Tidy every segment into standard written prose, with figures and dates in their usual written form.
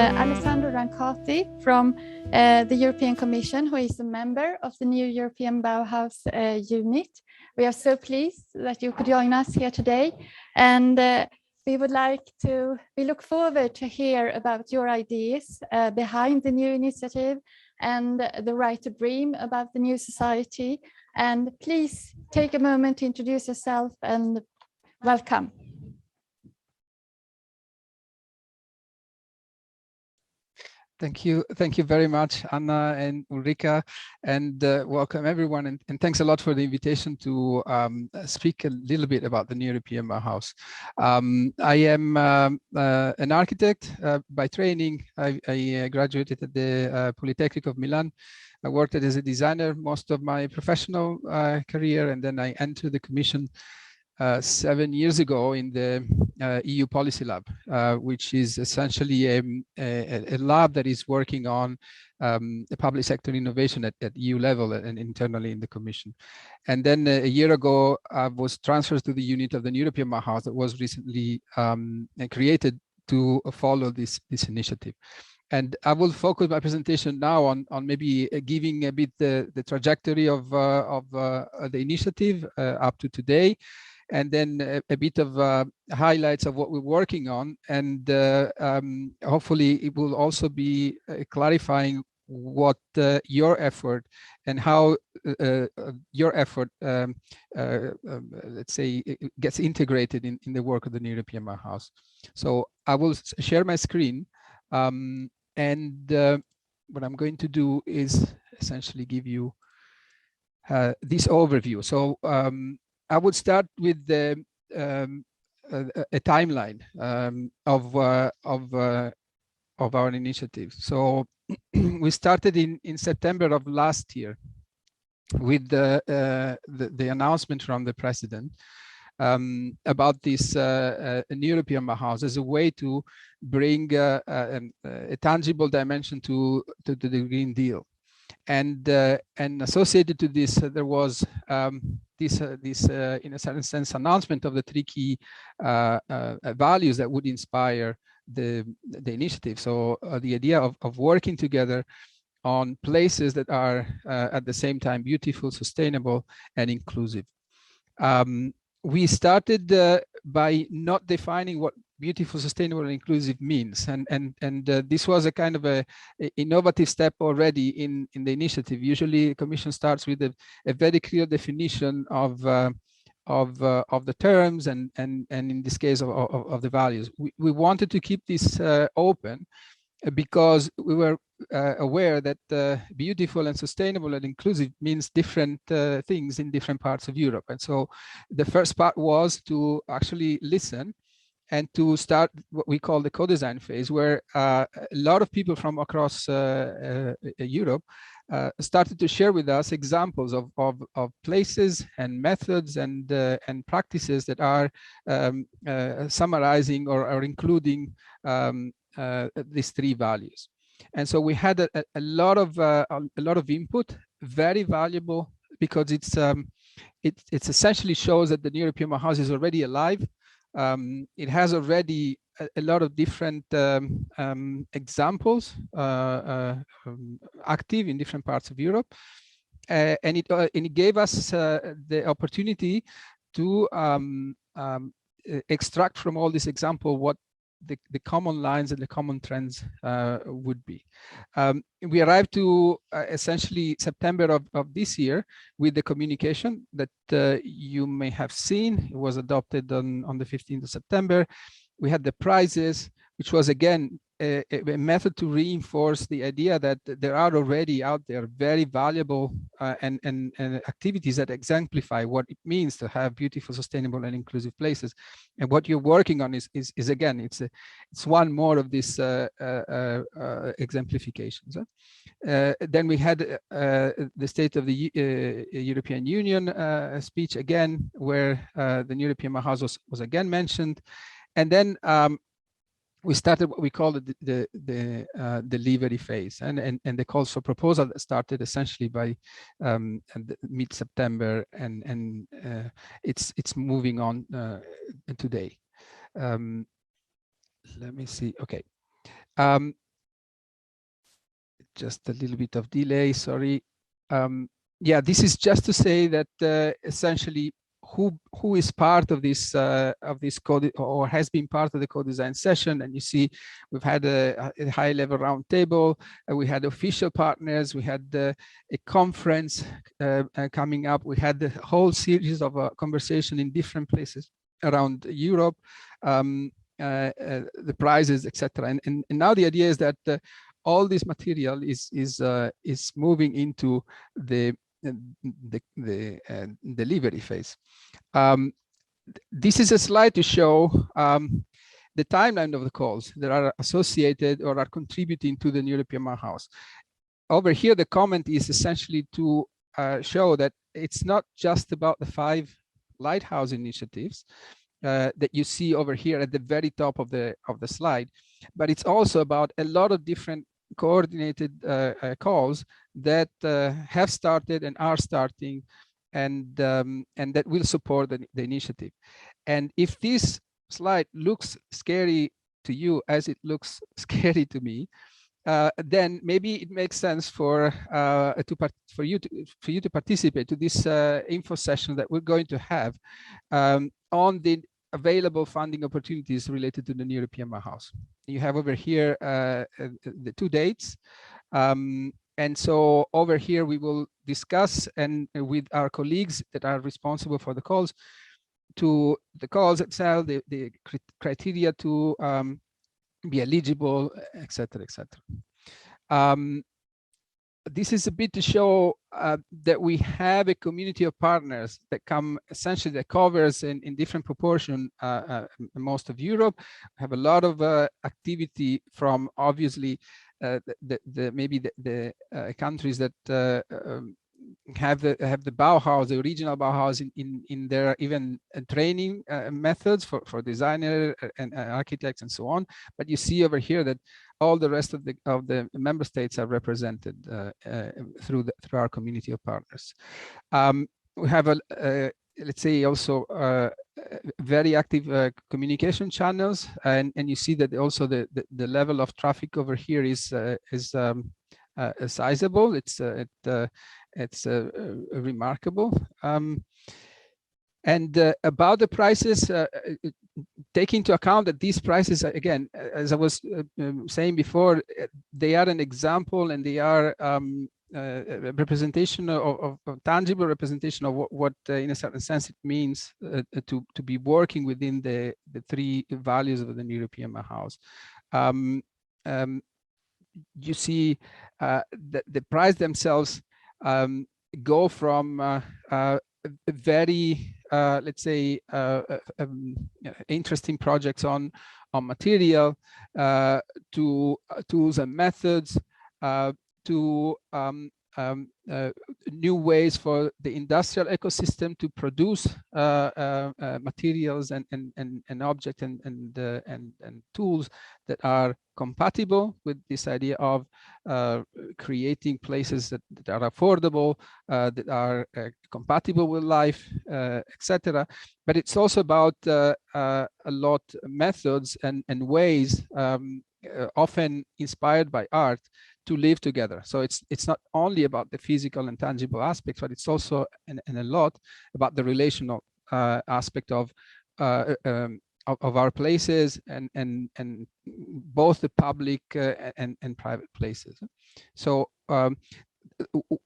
Alessandro Rapaci from the European Commission, who is a member of the new European Bauhaus unit. We are so pleased that you could join us here today, and we look forward to hear about your ideas behind the new initiative and the right to dream about the new society. And please take a moment to introduce yourself and welcome. Thank you very much, Anna and Ulrika, and welcome everyone. And thanks a lot for the invitation to speak a little bit about the new European Bauhaus. I am an architect by training. I graduated at the Polytechnic of Milan. I worked as a designer most of my professional career, and then I entered the Commission 7 years ago in the EU Policy Lab, which is essentially a lab that is working on the public sector innovation at EU level and internally in the Commission. And then a year ago, I was transferred to the unit of the European Bauhaus that was recently created to follow this initiative. And I will focus my presentation now on maybe giving a bit the trajectory of the initiative up to today, and then a bit of highlights of what we're working on, and hopefully it will also be clarifying what your effort and how your effort, let's say, gets integrated in the work of the European Bauhaus. So I will share my screen, and what I'm going to do is essentially give you this overview. So I would start with a timeline of our initiative. So we started in September of last year with the announcement from the president about this new European Bauhaus as a way to bring a tangible dimension to the Green Deal. And associated to this, there was this in a certain sense, announcement of the 3 key values that would inspire the initiative. So the idea of working together on places that are at the same time beautiful, sustainable, and inclusive. We started by not defining what beautiful, sustainable, and inclusive means, and this was a kind of a innovative step already in the initiative. Usually, the Commission starts with a very clear definition of the terms and in this case of the values. We wanted to keep this open because we were aware that beautiful and sustainable and inclusive means different things in different parts of Europe. And so the first part was to actually listen and to start what we call the co-design phase, where a lot of people from across Europe started to share with us examples of places and methods and practices that are summarizing or including these 3 values. And so we had a lot of input, very valuable, because it essentially shows that the European Bauhaus is already alive. It has already a lot of different examples active in different parts of Europe, and it gave us the opportunity to extract from all this example what the common lines and the common trends would be. We arrived to essentially September of this year with the communication that you may have seen. It was adopted on the 15th of September. We had the prizes, which was again a method to reinforce the idea that there are already out there very valuable and activities that exemplify what it means to have beautiful, sustainable, and inclusive places. And what you're working on is again, it's one more of these exemplifications. Then we had the State of the European Union speech again, where the European Bauhaus was again mentioned, and then we started what we call the delivery phase, and the calls for proposal that started essentially by mid-September, and it's moving on today. Let me see. Okay. just a little bit of delay, sorry. Yeah, this is just to say that essentially who is part of this code or has been part of the co-design session. And you see we've had a high-level roundtable, we had official partners, we had a conference coming up, we had the whole series of conversation in different places around Europe, the prizes, etc. And now the idea is that all this material is moving into the delivery phase. This is a slide to show the timeline of the calls that are associated or are contributing to the European Bauhaus. Over here, the comment is essentially to show that it's not just about the 5 lighthouse initiatives that you see over here at the very top of the slide, but it's also about a lot of different coordinated calls that have started and are starting, and that will support the initiative. And if this slide looks scary to you as it looks scary to me, then maybe it makes sense for you to participate to this info session that we're going to have on the available funding opportunities related to the European Bauhaus. You have over here the 2 dates. And so over here we will discuss and with our colleagues that are responsible for the calls itself, the criteria to be eligible, etc., etc. This is a bit to show that we have a community of partners that come essentially that covers in different proportion most of Europe. We have a lot of activity from obviously the countries that have the Bauhaus, the original Bauhaus in their even training methods for designer and architects and so on. But you see over here that all the rest of the member states are represented through our community of partners. We have let's say also very active communication channels, and you see that also the level of traffic over here is sizable. It's remarkable. And about the prices, take into account that these prices, again, as I was saying before, they are an example and they are a representation of tangible representation of what in a certain sense it means to be working within the 3 values of the European Bauhaus. You see the price themselves go from very let's say interesting projects on material to tools and methods to new ways for the industrial ecosystem to produce materials and objects and tools that are compatible with this idea of creating places that are affordable, that are compatible with life, etc. But it's also about a lot methods and ways often inspired by art to live together. So it's not only about the physical and tangible aspects, but it's also and a lot about the relational aspect of our places and both the public and private places. So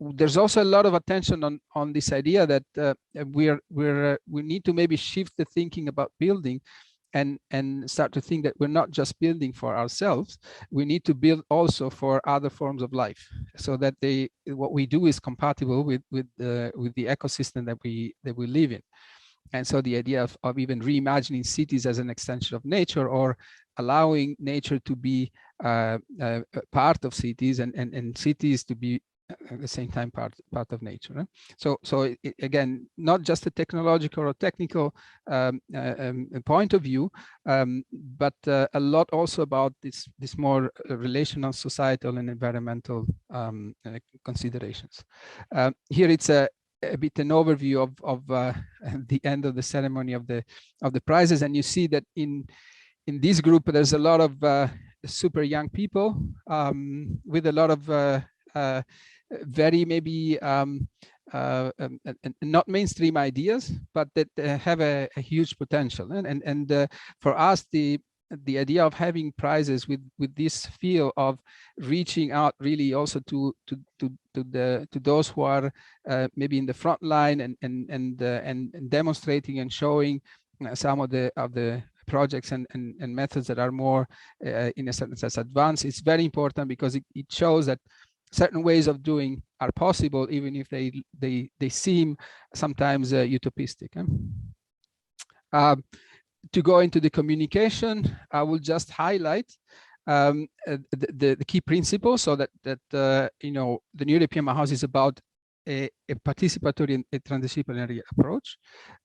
there's also a lot of attention on this idea that we need to maybe shift the thinking about building and start to think that we're not just building for ourselves. We need to build also for other forms of life, so that what we do is compatible with the ecosystem that we live in. And so the idea of even reimagining cities as an extension of nature, or allowing nature to be part of cities and cities to be at the same time part of nature. Right? So again, not just a technological or technical point of view, but a lot also about this more relational, societal, and environmental considerations. Here it's a bit an overview of the end of the ceremony of the prizes, and you see that in this group there's a lot of super young people with a lot of very maybe not mainstream ideas, but that have a huge potential. And for us, the idea of having prizes with this feel of reaching out really also to those who are maybe in the front line and demonstrating and showing some of the projects and methods that are more in a certain sense advanced. It's very important because it shows that certain ways of doing are possible, even if they seem sometimes utopistic. To go into the communication, I will just highlight the key principles, so that you know, the new European Bauhaus is about a participatory and a transdisciplinary approach,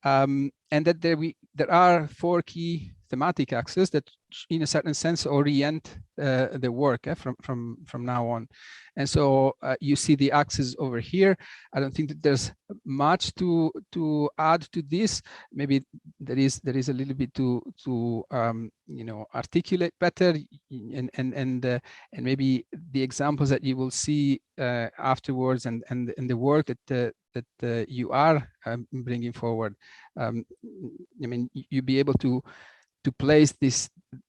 and that there are 4 key thematic axes that, in a certain sense, orient the work from now on. And so you see the axes over here. I don't think that there's much to add to this. Maybe there is a little bit to you know, articulate better, and maybe the examples that you will see afterwards, and the work that you are bringing forward. I mean, you'll be able to place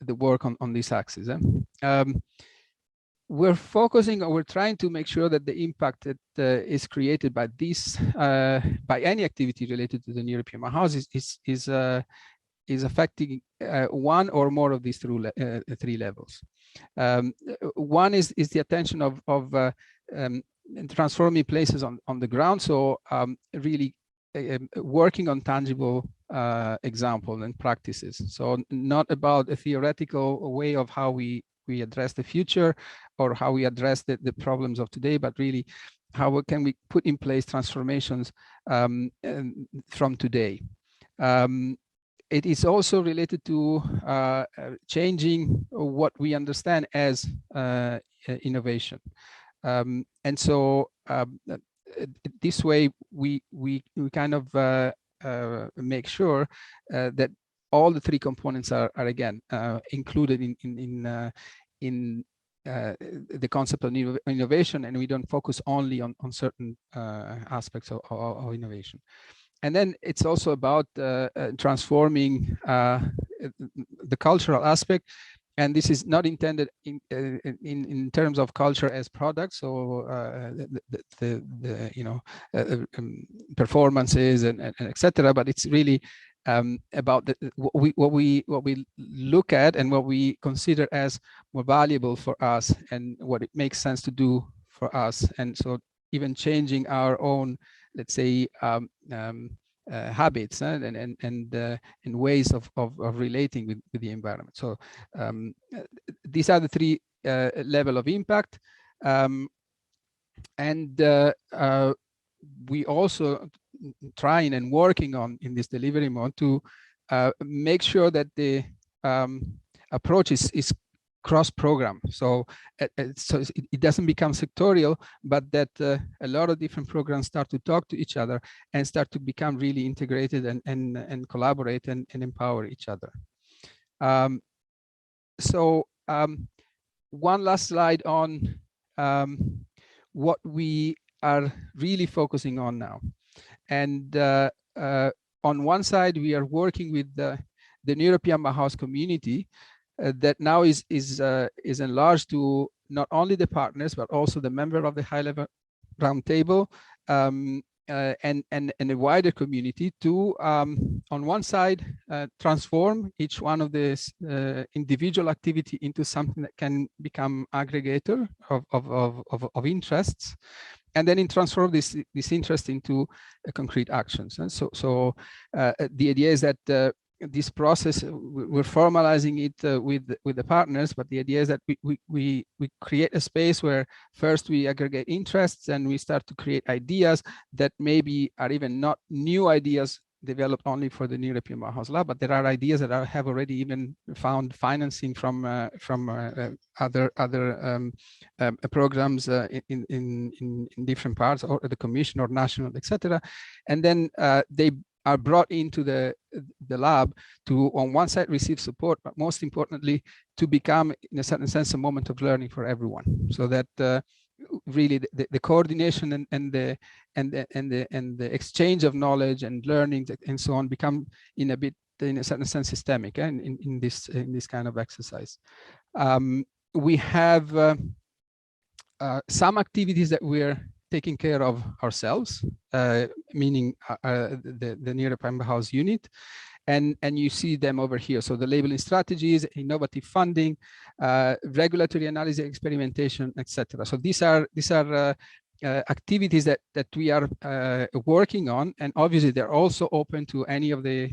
the work on this axis. We're focusing, or we're trying to make sure that the impact that is created by this, by any activity related to the new European Bauhaus is affecting one or more of these 3 levels. One is the attention of transforming places on the ground. So really working on tangible example and practices. So not about a theoretical way of how we address the future or how we address the problems of today, but really how can we put in place transformations from today. It is also related to changing what we understand as innovation. And so this way we kind of make sure that all the 3 components are again included in the concept of innovation, and we don't focus only on certain aspects of innovation. And then it's also about transforming the cultural aspect. And this is not intended in terms of culture as products, so the you know, performances and etc. But it's really about what we look at and what we consider as more valuable for us, and what it makes sense to do for us. And so even changing our own, let's say, habits and ways of relating with the environment. So these are the 3 level of impact, and we also trying and working on in this delivery mode to make sure that the approach is cross-program, so it doesn't become sectorial, but that a lot of different programs start to talk to each other and start to become really integrated and collaborate and empower each other. So one last slide on what we are really focusing on now. And on one side, we are working with the European Bauhaus community that now is enlarged to not only the partners, but also the member of the high-level roundtable and a wider community to, on one side, transform each one of this individual activity into something that can become aggregator of interests, and then transform this interest into concrete actions. And so the idea is that this process, we're formalizing it with the partners, but the idea is that we create a space where first we aggregate interests and we start to create ideas that maybe are even not new ideas developed only for the new European Bauhaus Lab, but there are ideas that have already even found financing from other programs in different parts, or the Commission or national, etc. And then they are brought into the lab to, on one side, receive support, but most importantly, to become, in a certain sense, a moment of learning for everyone. So that really the coordination and the exchange of knowledge and learning and so on become in a certain sense systemic in this kind of exercise. We have some activities that we're taking care of ourselves, meaning the European Bauhaus unit, and you see them over here. So the labeling strategies, innovative funding, regulatory analysis, experimentation, etc. So these are activities that we are working on, and obviously they're also open to any of the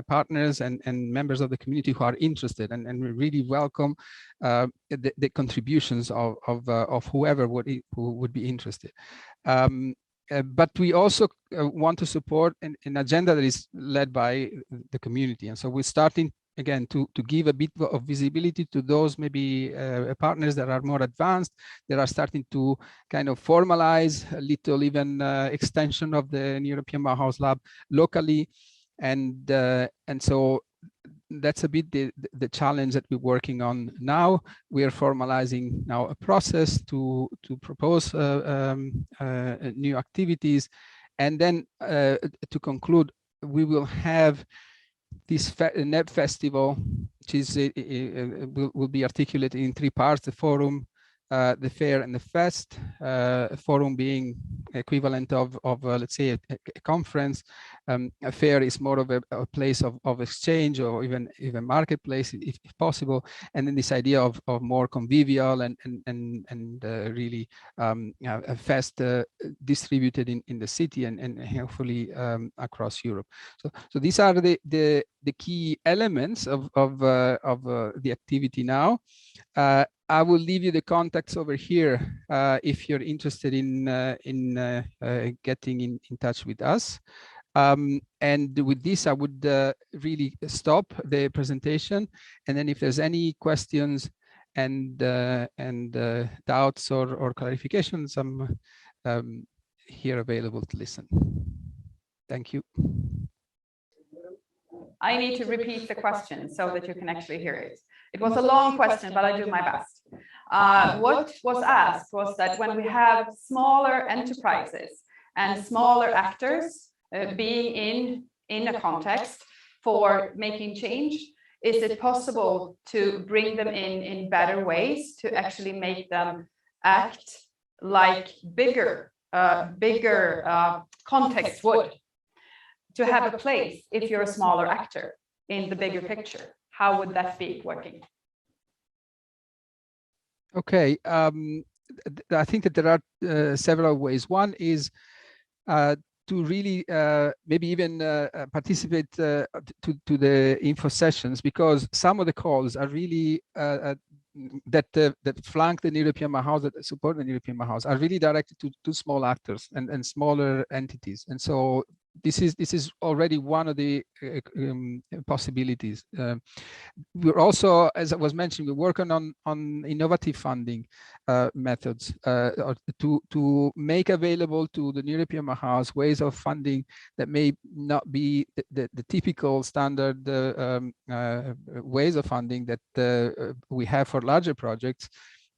partners and members of the community who are interested, and we really welcome the contributions of whoever who would be interested. But we also want to support an agenda that is led by the community, and so we're starting again to give a bit of visibility to those maybe partners that are more advanced, that are starting to kind of formalize a little even extension of the European Bauhaus Lab locally, and so that's a bit the challenge that we're working on now. We are formalizing now a process to propose new activities, and then to conclude, we will have this NEB festival, which is will be articulated in 3 parts: the forum, the fair, and the fest. Forum being equivalent of let's say a conference. A fair is more of a place of exchange, or even marketplace if possible. And then this idea of more convivial and really a fest distributed in the city and hopefully across Europe. So these are the key elements of the activity now. I will leave you the contacts over here if you're interested in getting in touch with us. And with this, I would really stop the presentation. And then if there's any questions and doubts or clarifications, I'm here available to listen. Thank you. I need to repeat the question so that you can actually hear it. It was a long question, but I do my best. What was asked was that when we have smaller enterprises and smaller actors being in a context for making change, is it possible to bring them in better ways to actually make them act like bigger context would? To have a place if you're a smaller actor in the bigger picture, how would that be working? Okay, I think that there are several ways. One is to really maybe even participate to the info sessions, because some of the calls are really that flank the European Bauhaus, that support the European Bauhaus, are really directed to small actors and smaller entities. And so this is already one of the possibilities. We're also, as I was mentioning, we're working on innovative funding methods to make available to the European Bauhaus ways of funding that may not be the typical standard ways of funding that we have for larger projects.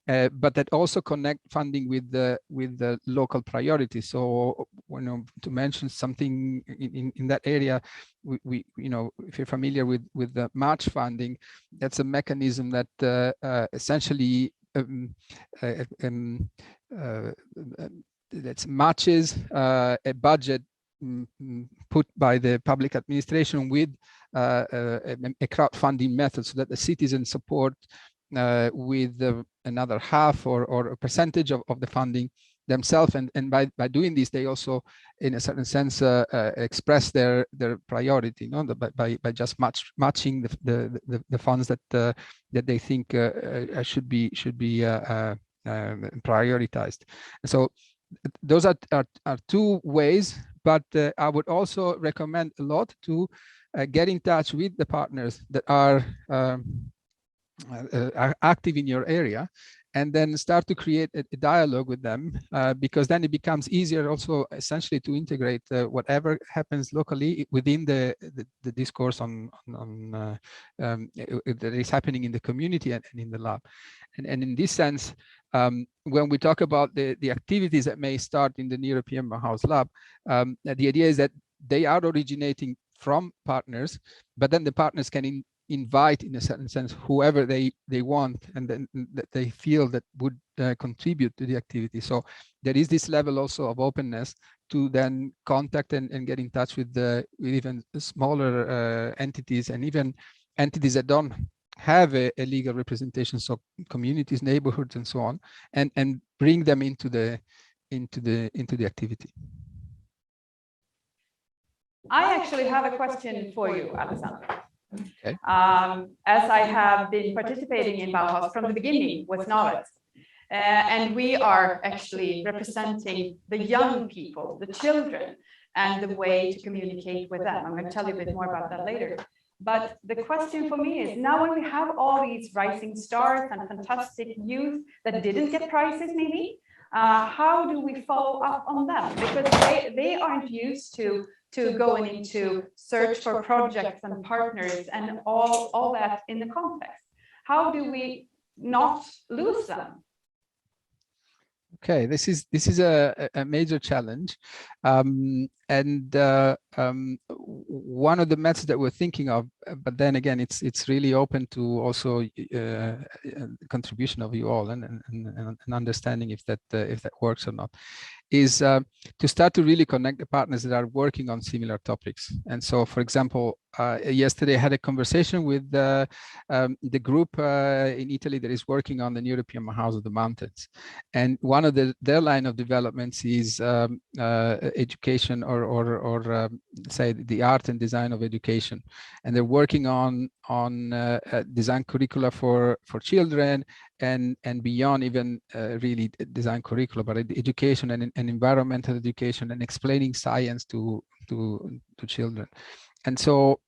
But that also connect funding with the local priorities. So, to mention something in that area, we if you're familiar with the match funding, that's a mechanism that essentially that matches a budget put by the public administration with a crowdfunding method, so that the citizens support with another half or a percentage of the funding themselves, and by doing this, they also, in a certain sense, express their priority, by just matching the funds that they think should be prioritized. And so those are 2 ways, but I would also recommend a lot to get in touch with the partners that are active in your area, and then start to create a dialogue with them, because then it becomes easier also essentially to integrate whatever happens locally within the discourse that is happening in the community and in the lab. And in this sense, when we talk about the activities that may start in the European Bauhaus Lab, the idea is that they are originating from partners, but then the partners can invite, in a certain sense, whoever they want, and then that they feel that would contribute to the activity. So there is this level also of openness to then contact and get in touch with even smaller entities, and even entities that don't have a legal representation, so communities, neighborhoods, and so on, and bring them into the activity. I actually have a question for you, Alessandro. Okay. As I have been participating in Bauhaus from the beginning with Navet, and we are actually representing the young people, the children, and the way to communicate with them. I'm going to tell you a bit more about that later. But the question for me is, now when we have all these rising stars and fantastic youth that didn't get prizes maybe, how do we follow up on them? Because they aren't used to going into search for projects and partners and all that in the context. How do we not lose them? Okay, this is a major challenge, and one of the methods that we're thinking of, but then again, it's really open to also contribution of you all and understanding if that works or not, is to start to really connect the partners that are working on similar topics. And so, for example, yesterday I had a conversation with the group in Italy that is working on the European Bauhaus of the Mountains, and one of their line of developments is education or say the art and design of education, and they're working on design curricula for children and beyond, even really design curricula, but education and environmental education and explaining science to children. And so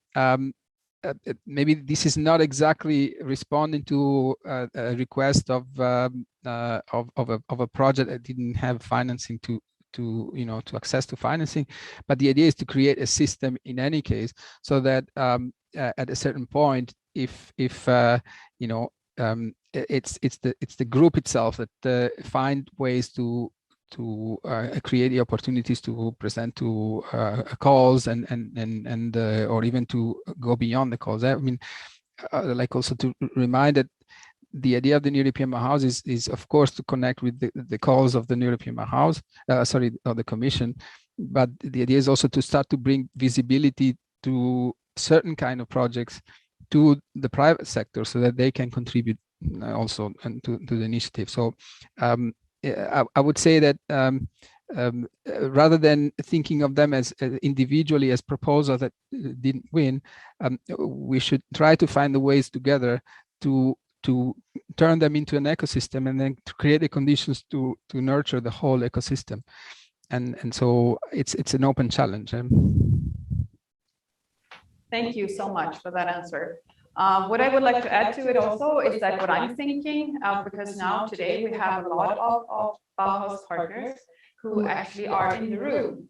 maybe this is not exactly responding to a request of a project that didn't have financing to access to financing, but the idea is to create a system in any case, so that at a certain point, if it's the group itself that find ways to create the opportunities to present to calls and or even to go beyond the calls. I mean, like also to remind that the idea of the European Bauhaus is of course to connect with the calls of the European Bauhaus, of the Commission, but the idea is also to start to bring visibility to certain kind of projects to the private sector, so that they can contribute also and to the initiative. So I would say that rather than thinking of them as individually as proposals that didn't win, we should try to find the ways together to turn them into an ecosystem, and then to create the conditions to nurture the whole ecosystem. And so it's an open challenge. Thank you so much for that answer. What I would like to add to it also is that what I'm thinking, because now today we have a lot of Bauhaus partners who actually are in the room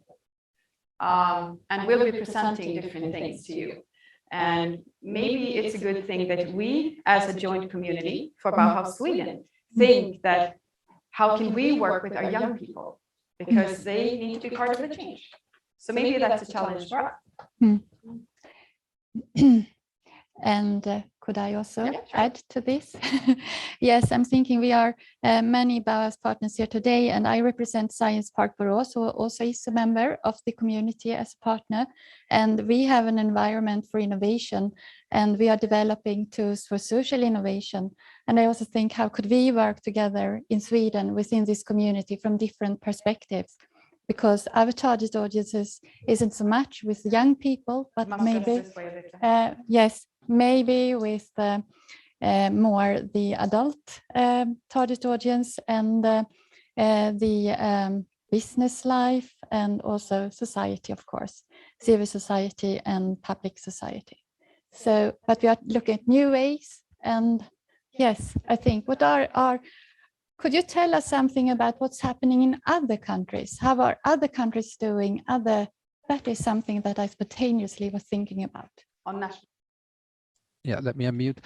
and will be presenting different things to you. And maybe it's a good thing that we, as a joint community for Bauhaus Sweden, think that how can we work with our young people, because they need to be part of the change. So maybe that's a challenge for us. And could I also add to this? Yes, I'm thinking we are many Bauhaus partners here today, and I represent Science Park Borås, who also is a member of the community as a partner. And we have an environment for innovation, and we are developing tools for social innovation. And I also think, how could we work together in Sweden within this community from different perspectives? Because our target audiences isn't so much with young people, but maybe, maybe with more the adult target audience, and the business life, and also society, of course, civil society and public society. So, but we are looking at new ways, and yes, I think what are Could you tell us something about what's happening in other countries? How are other countries doing? That is something that I spontaneously was thinking about. On national. Yeah, let me unmute.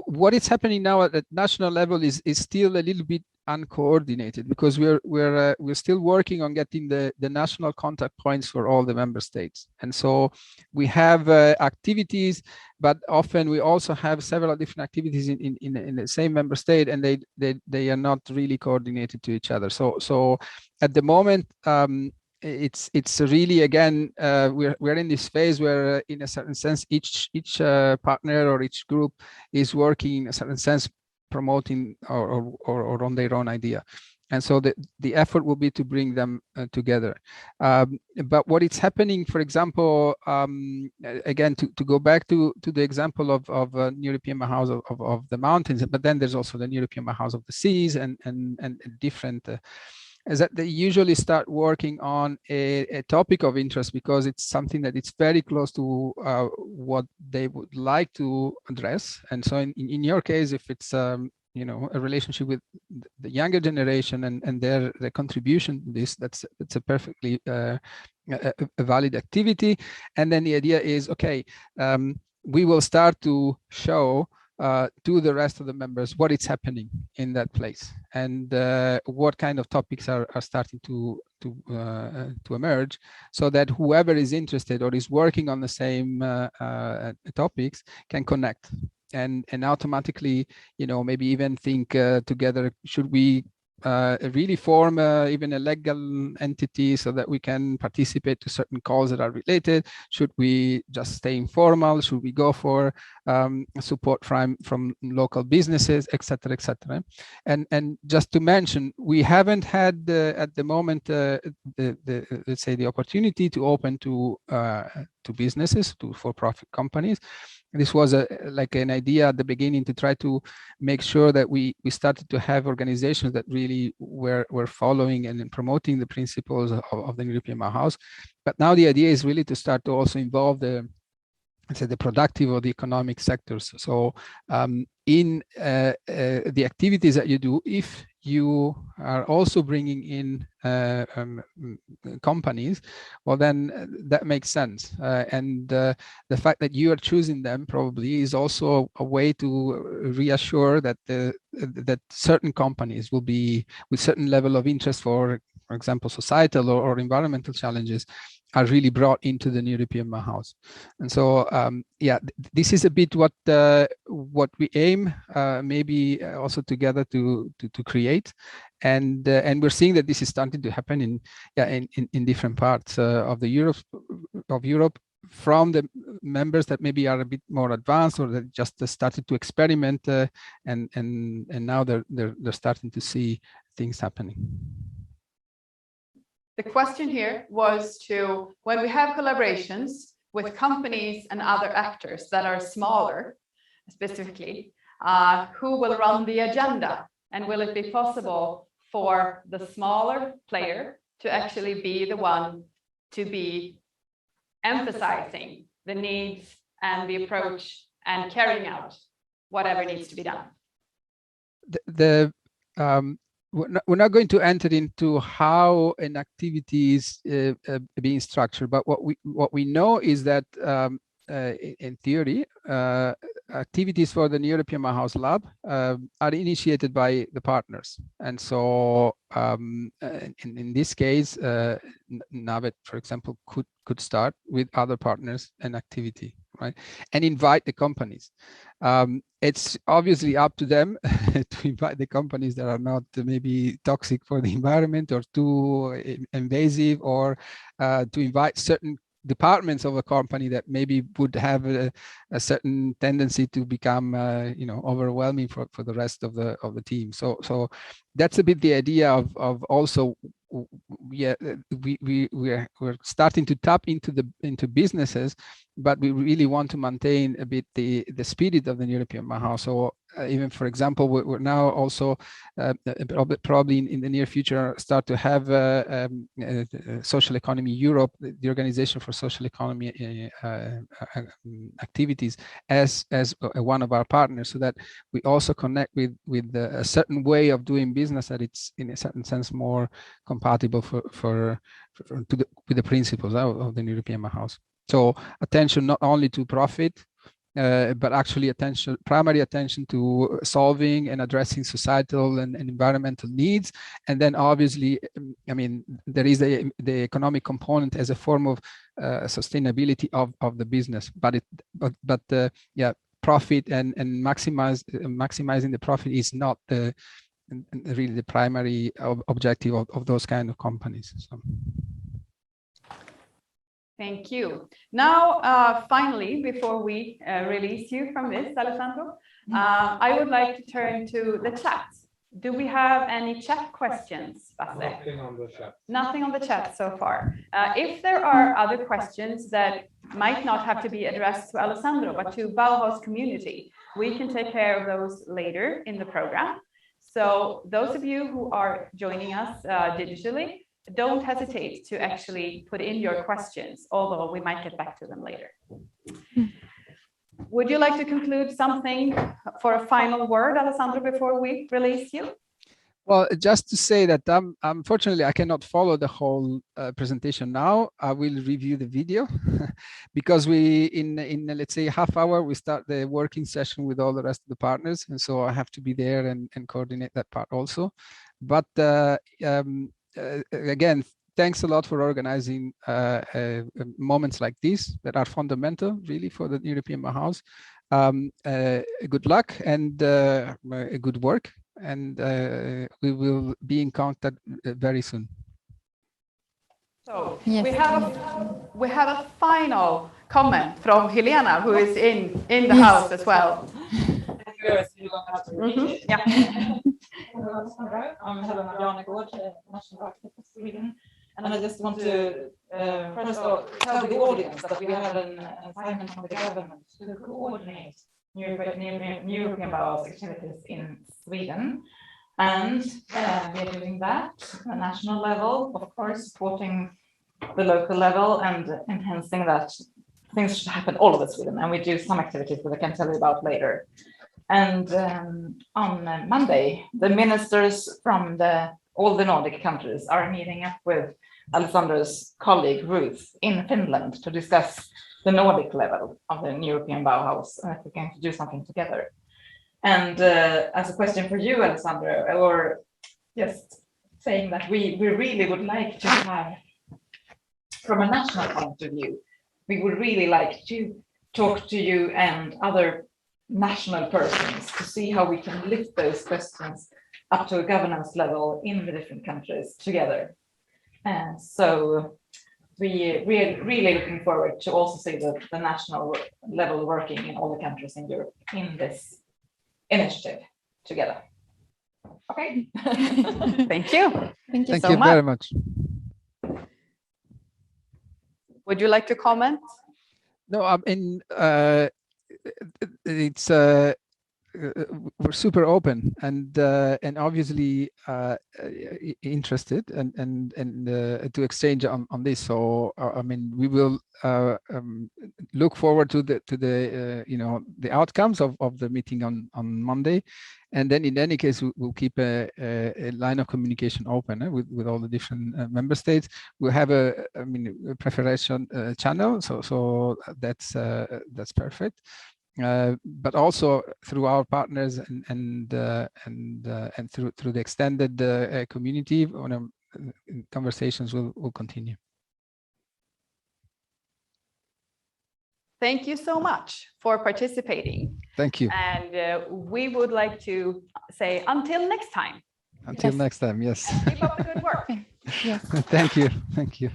What is happening now at the national level is still a little bit uncoordinated, because we're still working on getting the national contact points for all the member states. And so we have activities, but often we also have several different activities in the same member state, and they are not really coordinated to each other. So at the moment, it's really, again, we're in this phase where in a certain sense each partner or each group is working in a certain sense promoting or on their own idea, and so the effort will be to bring them together. But what is happening, for example, again, to go back to the example of European Bauhaus of the mountains, but then there's also the European Bauhaus of the seas and different is that they usually start working on a topic of interest, because it's something that it's very close to what they would like to address. And so in your case, if it's you know, a relationship with the younger generation and their contribution to this, that's a perfectly a valid activity. And then the idea is, okay, we will start to show to the rest of the members what is happening in that place, and what kind of topics are starting to emerge, so that whoever is interested or is working on the same topics can connect and automatically, you know, maybe even think together, should we really form even a legal entity so that we can participate to certain calls that are related? Should we just stay informal? Should we go for support from local businesses, etc., etc.? And just to mention, we haven't had at the moment let's say the opportunity to open to businesses, to for-profit companies. This was like an idea at the beginning to try to make sure that we started to have organizations that really were following and promoting the principles of the European Bauhaus. But now the idea is really to start to also involve the productive or the economic sectors. So in the activities that you do, if you are also bringing in companies, well, then that makes sense. And the fact that you are choosing them probably is also a way to reassure that that certain companies will be with certain level of interest, for example, societal or environmental challenges, are really brought into the European Bauhaus. And so, yeah, this is a bit what we aim, maybe also together to create, and we're seeing that this is starting to happen in different parts of Europe, from the members that maybe are a bit more advanced or that just started to experiment, and now they're starting to see things happening. The question here was to, when we have collaborations with companies and other actors that are smaller, specifically, who will run the agenda? And will it be possible for the smaller player to actually be the one to be emphasizing the needs and the approach and carrying out whatever needs to be done? We're not going to enter into how an activity is being structured, but what we know is that in theory, activities for the European Bauhaus Lab are initiated by the partners. And so in this case, Navet, for example, could start with other partners an activity, right? And invite the companies. It's obviously up to them to invite the companies that are not maybe toxic for the environment or too invasive, or to invite certain departments of a company that maybe would have a certain tendency to become overwhelming for the rest of the team. So that's a bit the idea of also, yeah, we're starting to tap into businesses, but we really want to maintain a bit the spirit of the European Bauhaus. So even, for example, we're now also probably in the near future start to have Social Economy Europe, the Organization for Social Economy activities, as one of our partners, so that we also connect with a certain way of doing business that it's in a certain sense more compatible with the principles of the European Bauhaus. So attention not only to profit, but actually primary attention to solving and addressing societal and environmental needs. And then obviously, I mean, there is the economic component as a form of sustainability of the business, but yeah, profit and maximizing the profit is not really the primary objective of those kind of companies. So. Thank you. Now, finally, before we release you from this, Alessandro, I would like to turn to the chat. Do we have any chat questions, Basse? Nothing on the chat. Nothing on the chat so far. If there are other questions that might not have to be addressed to Alessandro, but to Bauhaus community, we can take care of those later in the program. So those of you who are joining us digitally, don't hesitate to actually put in your questions, although we might get back to them later. Would you like to conclude something for a final word, Alessandro, before we release you? Well, just to say that unfortunately I cannot follow the whole presentation now. I will review the video because we in let's say half hour we start the working session with all the rest of the partners, and so I have to be there and coordinate that part also. But again, thanks a lot for organizing moments like this that are fundamental really for the European Bauhaus. Good luck and good work, and we will be in contact very soon. So yes. we have a final comment from Helena, who is in the house as well. Yeah. I'm Helena National Architect of Sweden, and I just want to first of all tell the audience that we have an assignment from the government to coordinate European Bauhaus activities in Sweden, and we are doing that at a national level, of course, supporting the local level and enhancing that things should happen all over Sweden, and we do some activities that I can tell you about later. And on Monday, the ministers from all the Nordic countries are meeting up with Alessandro's colleague Ruth in Finland to discuss the Nordic level of the European Bauhaus, and if we're going to do something together. And as a question for you, Alessandro, or just saying that we really would like to have, from a national point of view, we would really like to talk to you and other national persons to see how we can lift those questions up to a governance level in the different countries together. And so we're really looking forward to also see the national level working in all the countries in Europe in this initiative together. Okay. Thank you. Thank you very much. Would you like to comment? No, I mean, it's we're super open and obviously interested and to exchange on this. So I mean, we will look forward to the you know, the outcomes of the meeting on Monday, and then in any case we'll keep a line of communication open with all the different member states. We'll have a preparation channel, so that's perfect. But also through our partners and through the extended community, conversations will continue. Thank you so much for participating. Thank you. And we would like to say until next time. Until next time, yes. Keep up the good work. Yes. Thank you. Thank you.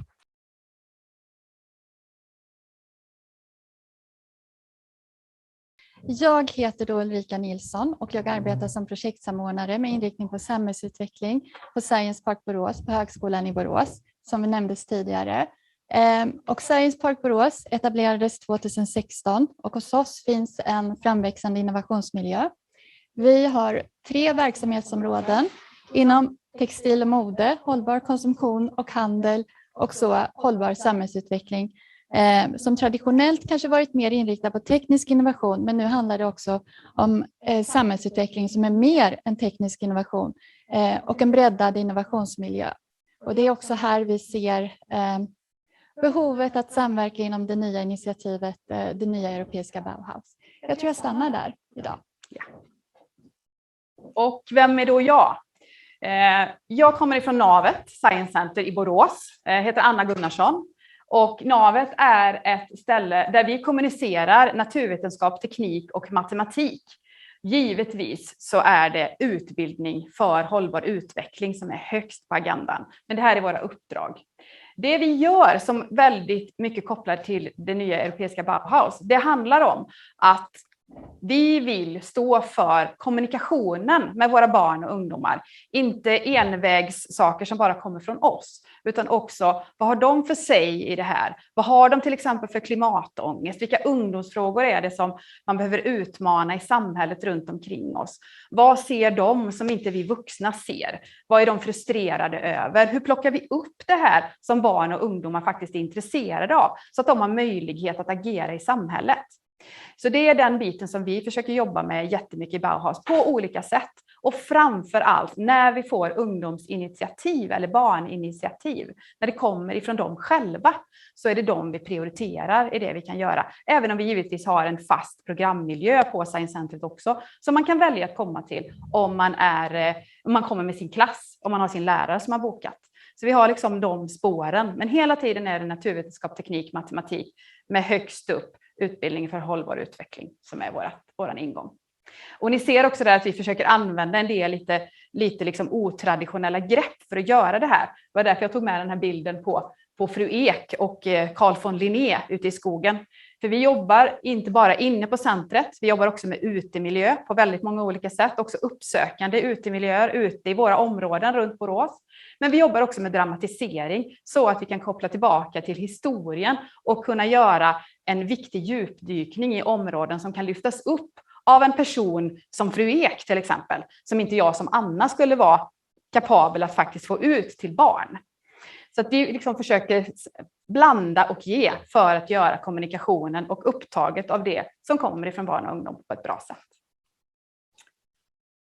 Jag heter då Ulrika Nilsson och jag arbetar som projektsamordnare med inriktning på samhällsutveckling på Science Park Borås på Högskolan i Borås, som vi nämndes tidigare. Och Science Park Borås etablerades 2016 och hos oss finns en framväxande innovationsmiljö. Vi har 3 verksamhetsområden inom textil och mode, hållbar konsumtion och handel och så hållbar samhällsutveckling som traditionellt kanske varit mer inriktad på teknisk innovation, men nu handlar det också om samhällsutveckling som är mer än teknisk innovation och en breddad innovationsmiljö. Och det är också här vi ser behovet att samverka inom det nya initiativet, det nya Europeiska Bauhaus. Jag tror jag stannar där idag. Ja. Och vem är då jag? Jag kommer ifrån Navet Science Center i Borås. Jag heter Anna Gunnarsson. Och Navet är ett ställe där vi kommunicerar naturvetenskap, teknik och matematik. Givetvis så är det utbildning för hållbar utveckling som är högst på agendan. Men det här är våra uppdrag. Det vi gör som väldigt mycket kopplat till det nya Europeiska Bauhaus, det handlar om att vi vill stå för kommunikationen med våra barn och ungdomar. Inte envägssaker som bara kommer från oss, utan också vad har de för sig i det här? Vad har de till exempel för klimatångest? Vilka ungdomsfrågor är det som man behöver utmana i samhället runt omkring oss? Vad ser de som inte vi vuxna ser? Vad är de frustrerade över? Hur plockar vi upp det här som barn och ungdomar faktiskt är intresserade av? Så att de har möjlighet att agera i samhället. Så det är den biten som vi försöker jobba med jättemycket i Bauhaus på olika sätt. Och framför allt när vi får ungdomsinitiativ eller barninitiativ, när det kommer ifrån dem själva, så är det de vi prioriterar i det vi kan göra. Även om vi givetvis har en fast programmiljö på Science Centret också, som man kan välja att komma till om man kommer med sin klass, om man har sin lärare som har bokat. Så vi har liksom de spåren, men hela tiden är det naturvetenskap, teknik, matematik med högst upp utbildning för hållbar utveckling som är våran ingång. Och ni ser också där att vi försöker använda en del lite liksom otraditionella grepp för att göra det här. Det var därför jag tog med den här bilden på fru Ek och Carl von Linné ute i skogen. För vi jobbar inte bara inne på centret, vi jobbar också med utemiljö på väldigt många olika sätt. Också uppsökande utemiljöer ute i våra områden runt Borås. Men vi jobbar också med dramatisering så att vi kan koppla tillbaka till historien och kunna göra en viktig djupdykning i områden som kan lyftas upp av en person som fru Ek till exempel, som inte jag som Anna skulle vara kapabel att faktiskt få ut till barn. Så att vi liksom försöker blanda och ge för att göra kommunikationen och upptaget av det som kommer ifrån barn och ungdom på ett bra sätt.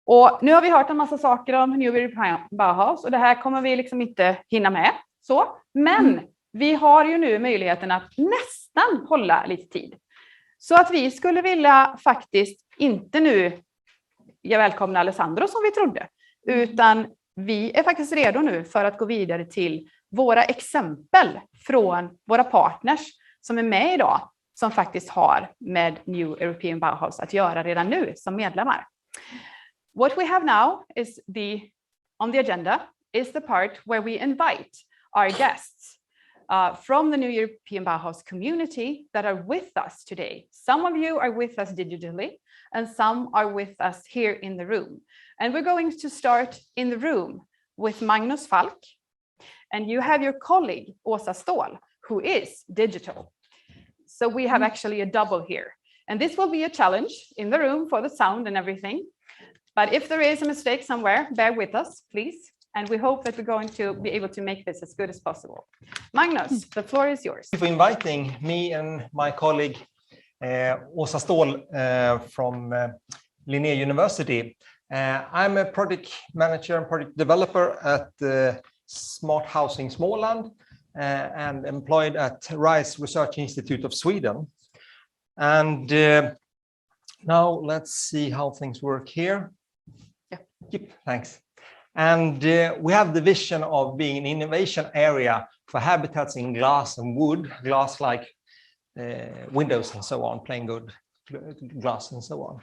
Och nu har vi hört en massa saker om New European Bauhaus och det här kommer vi liksom inte hinna med. Men vi har ju nu möjligheten att nästan hålla lite tid. Så att vi skulle vilja faktiskt inte nu välkomna Alessandro som vi trodde, utan vi är faktiskt redo nu för att gå vidare till våra exempel från våra partners som är med idag, som faktiskt har med New European Bauhaus att göra redan nu som medlemmar. What we have now is on the agenda is the part where we invite our guests from the New European Bauhaus community that are with us today. Some of you are with us digitally and some are with us here in the room. And we're going to start in the room with Magnus Falk. And you have your colleague, Åsa Ståhl, who is digital. So we have actually a double here. And this will be a challenge in the room for the sound and everything. But if there is a mistake somewhere, bear with us, please. And we hope that we're going to be able to make this as good as possible. Magnus, the floor is yours. Thank you for inviting me and my colleague, Åsa Ståhl from Linné University. I'm a project manager and project developer at Smart Housing Småland and employed at RISE Research Institute of Sweden. And now let's see how things work here. Yep, thanks. And we have the vision of being an innovation area for habitats in glass and wood, glass like windows and so on, plain good glass and so on.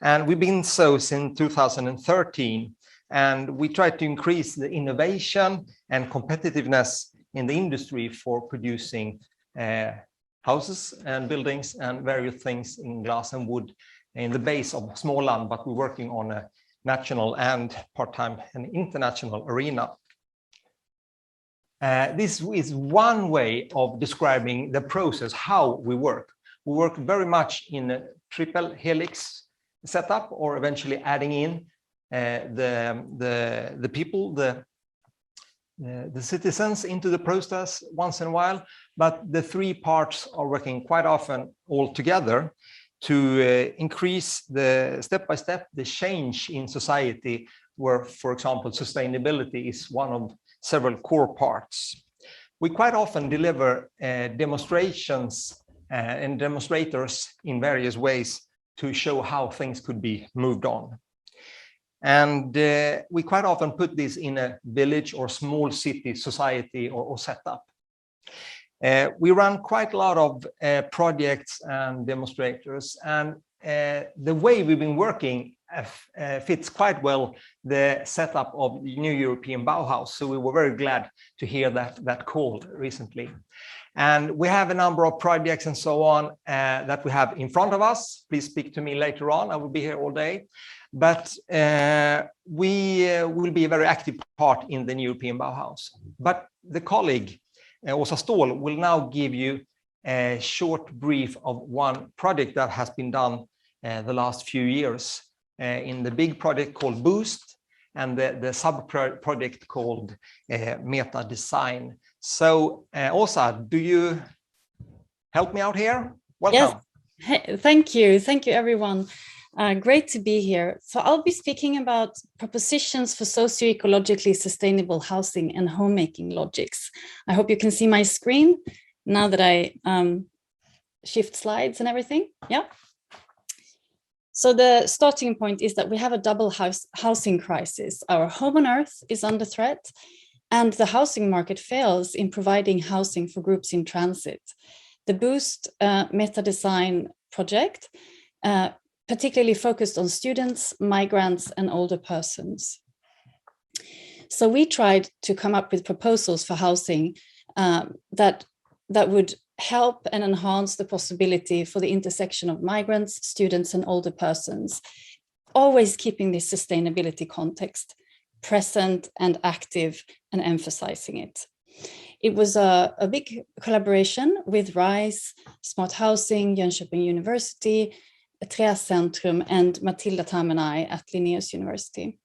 And we've been so since 2013. And we try to increase the innovation and competitiveness in the industry for producing houses and buildings and various things in glass and wood in the base of Småland, but we're working on a national and part-time and international arena. This is one way of describing the process, how we work. We work very much in a triple helix setup or eventually adding in the people, the citizens into the process once in a while, but the three parts are working quite often all together to increase the step-by-step the change in society, where, for example, sustainability is one of several core parts. We quite often deliver demonstrations and demonstrators in various ways to show how things could be moved on. And we quite often put this in a village or small city society or setup. We run quite a lot of projects and demonstrators, and the way we've been working fits quite well the setup of the new European Bauhaus. So we were very glad to hear that call recently. And we have a number of projects and so on that we have in front of us. Please speak to me later on. I will be here all day. But we will be a very active part in the new European Bauhaus. But the colleague, Åsa Ståhl, will now give you a short brief of one project that has been done the last few years in the big project called Boost and the sub-project called Meta Design. So Åsa, do you help me out here? Welcome. Yes. Hey, thank you everyone. Great to be here. So I'll be speaking about propositions for socio-ecologically sustainable housing and homemaking logics. I hope you can see my screen now that I shift slides and everything. Yeah. So the starting point is that we have a double housing crisis. Our home on earth is under threat, and the housing market fails in providing housing for groups in transit. The Boost Meta Design project particularly focused on students, migrants, and older persons. So we tried to come up with proposals for housing that would help and enhance the possibility for the intersection of migrants, students, and older persons, always keeping this sustainability context present and active and emphasizing it. It was a big collaboration with RISE, Smart Housing, Jönköping University, Träcentrum, and Matilda Tam and I at Linnaeus University.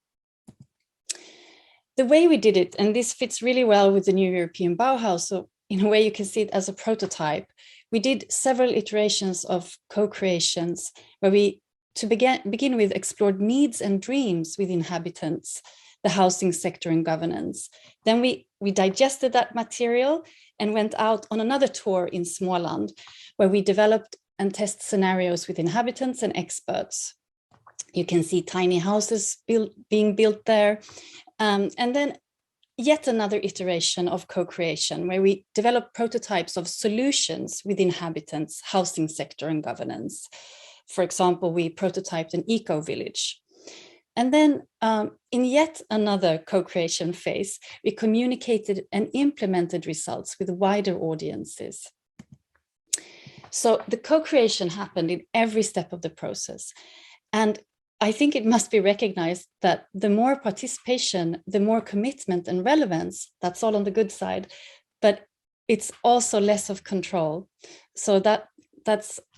The way we did it, and this fits really well with the new European Bauhaus, so in a way you can see it as a prototype, we did several iterations of co-creations where we, to begin with, explored needs and dreams with inhabitants, the housing sector and governance. Then we digested that material and went out on another tour in Småland, where we developed and test scenarios with inhabitants and experts. You can see tiny houses being built there. And then yet another iteration of co-creation where we develop prototypes of solutions with inhabitants, housing sector and governance. For example, we prototyped an eco-village. And then in yet another co-creation phase, we communicated and implemented results with wider audiences. So the co-creation happened in every step of the process. And I think it must be recognized that the more participation, the more commitment and relevance, that's all on the good side, but it's also less of control. So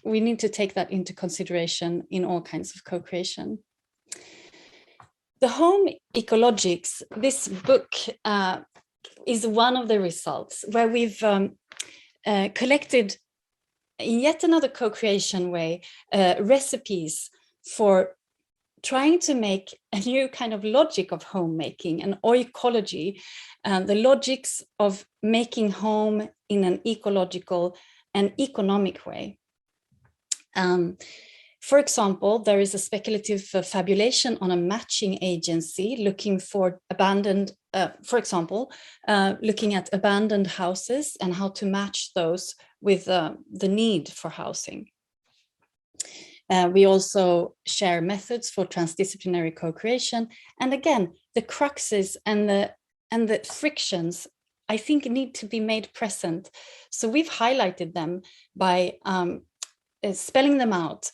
we need to take that into consideration in all kinds of co-creation. The Home Ecologics, this book is one of the results where we've collected in yet another co-creation way recipes for trying to make a new kind of logic of homemaking and oecology, the logics of making home in an ecological and economic way. For example, there is a speculative fabulation on a matching agency looking for abandoned, for example, looking at abandoned houses and how to match those with the need for housing. We also share methods for transdisciplinary co-creation. And again, the cruxes and the frictions, I think, need to be made present. So we've highlighted them by spelling them out,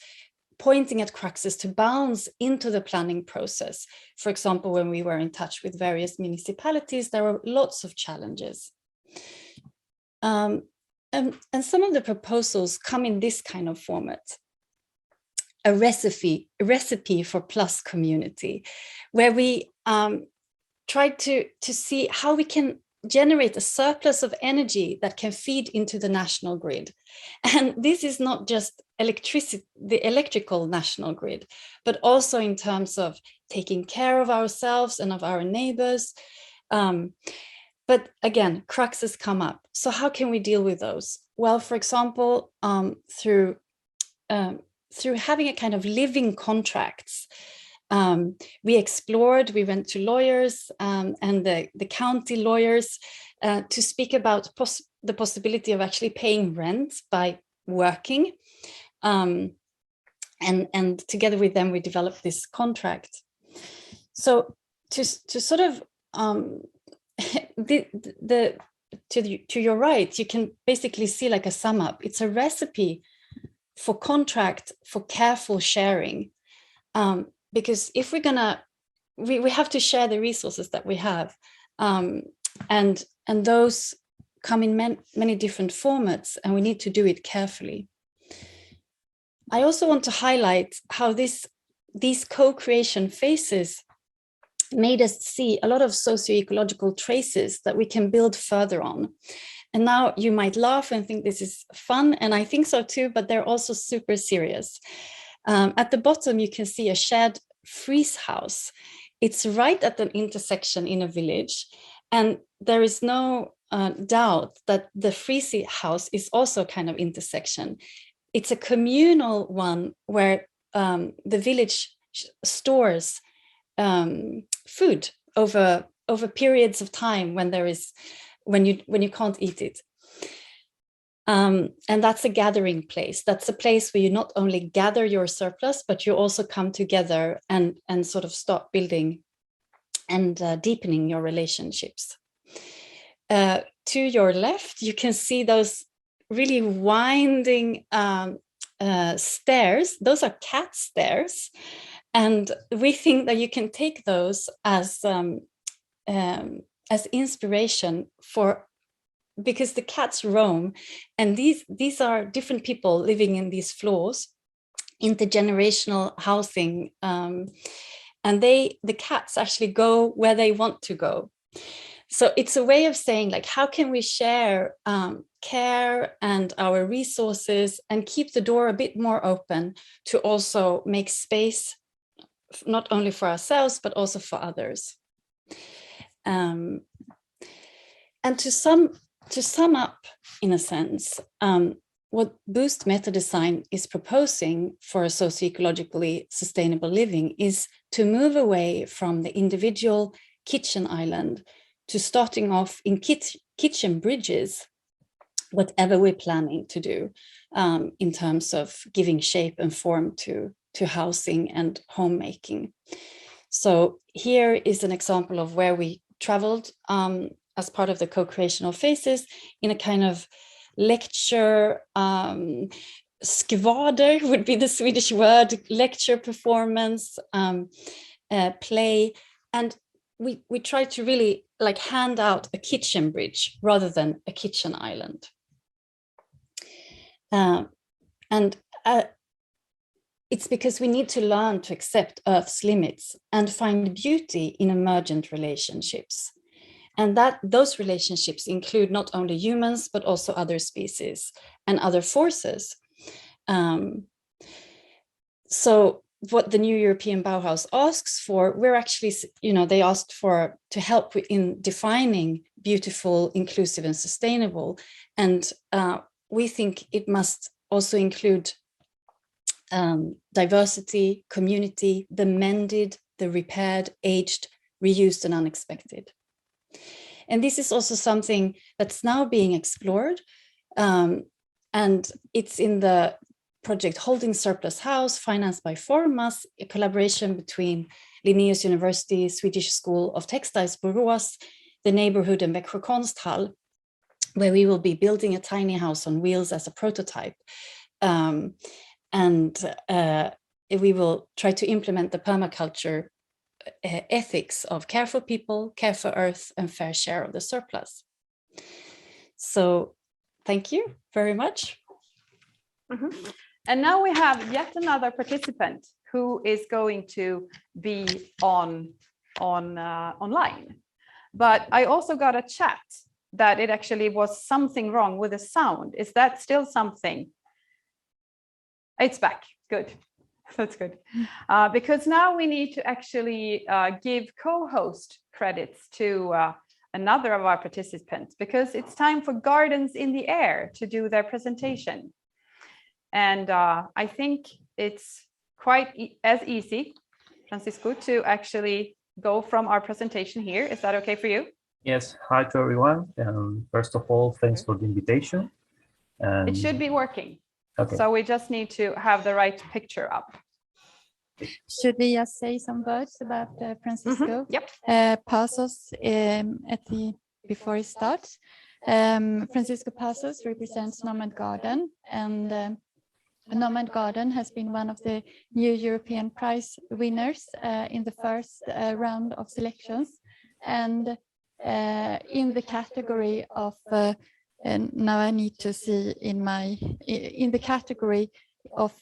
pointing at cruxes to bounce into the planning process. For example, when we were in touch with various municipalities, there were lots of challenges. And some of the proposals come in this kind of format. a recipe for plus community, where we tried to see how we can generate a surplus of energy that can feed into the national grid. And this is not just the electrical national grid, but also in terms of taking care of ourselves and of our neighbors. But again, cruxes come up. So how can we deal with those? Well, for example, through having a kind of living contracts. We explored, we went to lawyers and the county lawyers to speak about the possibility of actually paying rent by working. And together with them, we developed this contract. So to sort of, to your right, you can basically see like a sum up. It's a recipe for contract, for careful sharing. Because if we're gonna, we have to share the resources that we have, and those come in many different formats, and we need to do it carefully. I also want to highlight how these co-creation phases made us see a lot of socio-ecological traces that we can build further on. And now you might laugh and think this is fun, and I think so too, but they're also super serious. At the bottom, you can see a shared freeze house. It's right at an intersection in a village. And there is no doubt that the freeze house is also kind of intersection. It's a communal one where the village stores food over periods of time when you can't eat it. And that's a gathering place. That's a place where you not only gather your surplus, but you also come together and sort of start building and deepening your relationships. To your left, you can see those really winding stairs. Those are cat stairs. And we think that you can take those as inspiration because the cats roam, and these are different people living in these floors, intergenerational housing, and the cats actually go where they want to go. So it's a way of saying, like, how can we share care and our resources and keep the door a bit more open to also make space not only for ourselves but also for others. And to sum up, in a sense, what Boost Meta Design is proposing for a socio-ecologically sustainable living is to move away from the individual kitchen island to starting off in kitchen bridges, whatever we're planning to do in terms of giving shape and form to housing and homemaking. So here is an example of where we traveled as part of the co-creational phases in a kind of lecture, skvader would be the Swedish word, lecture performance, play. And we try to really like hand out a kitchen bridge rather than a kitchen island. It's because we need to learn to accept Earth's limits and find beauty in emergent relationships. And those relationships include not only humans, but also other species and other forces. So what the new European Bauhaus asks for, we're actually, they asked for to help in defining beautiful, inclusive, and sustainable. And we think it must also include diversity, community, the mended, the repaired, aged, reused, and unexpected. And this is also something that's now being explored. And it's in the project Holding Surplus House, financed by Formas, a collaboration between Linnaeus University, Swedish School of Textiles, Borås, the neighborhood, and Växjö Konsthall, where we will be building a tiny house on wheels as a prototype. And we will try to implement the permaculture ethics of care for people, care for earth, and fair share of the surplus. So thank you very much. Mm-hmm. And now we have yet another participant who is going to be online. But I also got a chat that it actually was something wrong with the sound. Is that still something? It's back. Good. That's good. Because now we need to actually give co-host credits to another of our participants, because it's time for Gardens in the Air to do their presentation. And I think it's quite as easy, Francisco, to actually go from our presentation here. Is that okay for you? Yes, hi to everyone. First of all, thanks for the invitation. It should be working. Okay. So we just need to have the right picture up. Should we just say some words about Francisco? Yep. Pazos before he starts. Francisco Pazos represents Nomad Garden, and Nomad Garden has been one of the new European Prize winners in the first round of selections, and in the category of now I need to see in the category of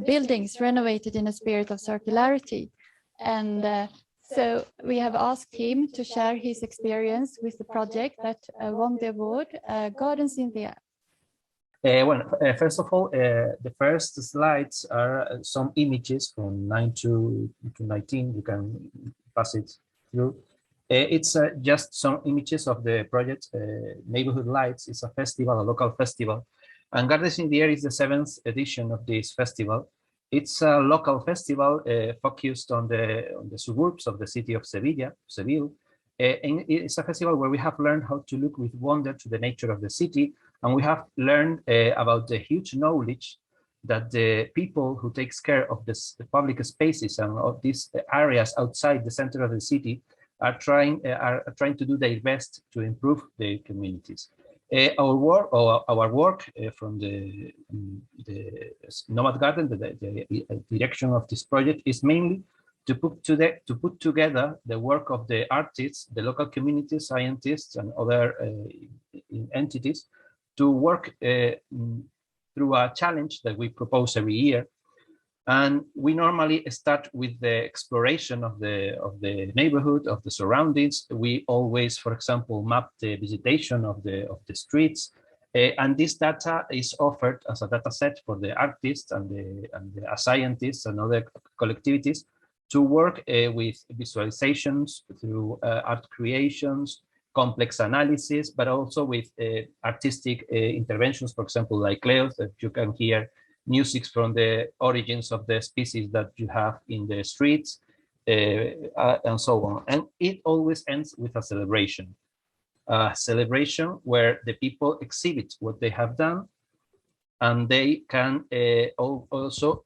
buildings renovated in a spirit of circularity. And so we have asked him to share his experience with the project that won the award, Gardens in the Air. First of all, the first slides are some images from 9 to 19. You can pass it through. It's just some images of the project. Neighborhood Lights is a festival, a local festival. And Gardens in the Air is the 7th edition of this festival. It's a local festival focused on the suburbs of the city of Sevilla. And it's a festival where we have learned how to look with wonder to the nature of the city. And we have learned about the huge knowledge that the people who takes care of the public spaces and of these areas outside the center of the city are trying to do their best to improve their communities. Our work from the Nomad Garden, the direction of this project, is mainly to put together the work of the artists, the local community, scientists, and other entities to work through a challenge that we propose every year. And we normally start with the exploration of the neighborhood, of the surroundings. We always, for example, map the vegetation of the streets, and this data is offered as a data set for the artists and the scientists and other collectivities to work with visualizations through art creations, complex analysis, but also with artistic interventions, for example, like Leo's, that you can hear music from the origins of the species that you have in the streets, and so on. And it always ends with a celebration where the people exhibit what they have done, and they can also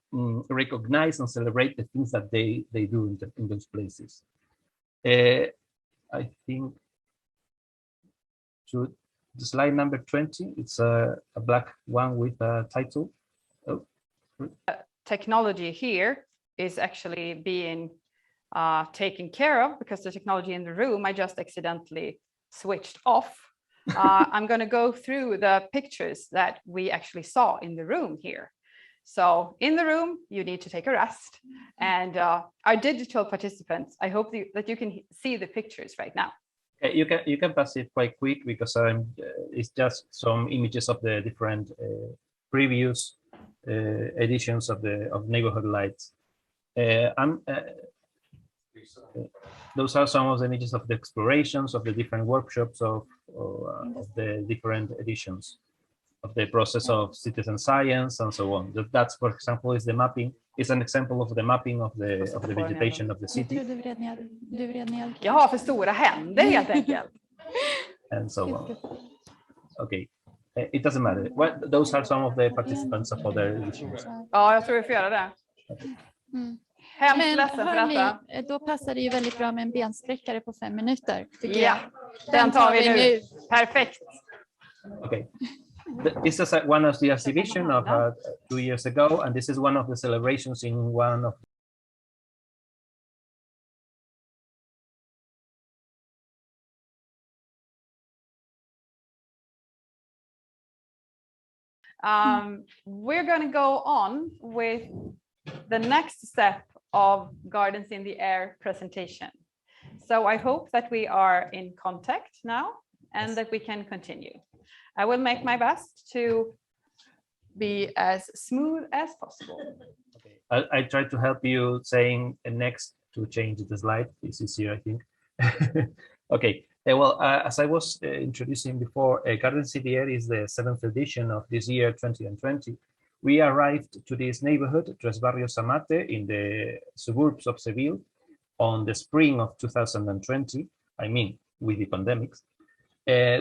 recognize and celebrate the things that they do in those places. I think to the slide number 20, it's a black one with a title. Technology here is actually being taken care of, because the technology in the room I just accidentally switched off. I'm going to go through the pictures that we actually saw in the room here. So in the room, you need to take a rest. And our digital participants, I hope that you can see the pictures right now. You can pass it quite quick, because it's just some images of the different previous editions of Neighborhood Lights. Those are some of the images of the explorations of the different workshops of the different editions of the process of citizen science and so on. That's, for example, is the mapping. It's an example of the mapping of the vegetation of the city. Jag har för stora händer helt enkelt. And so on. Okay. It doesn't matter. Well, those are some of the participants of other editions. Ja, jag tror vi får göra det. Hemskt ledsen för detta. Då passar det ju väldigt bra med en bensträckare på 5 minuter. Ja, den tar vi nu. Perfekt. Okay. This is one of the exhibition of 2 years ago, and this is one of the celebrations in one of We're going to go on with the next step of Gardens in the Air presentation. So I hope that we are in contact now and that we can continue. I will make my best to be as smooth as possible. Okay. I try to help you saying next to change the slide. This is easier, I think. Okay. Well, as I was introducing before, Gardens in the Air is the 7th edition of this year, 2020. We arrived to this neighborhood, Tres Barrios Amate, in the suburbs of Seville on the spring of 2020. I mean, with the pandemics.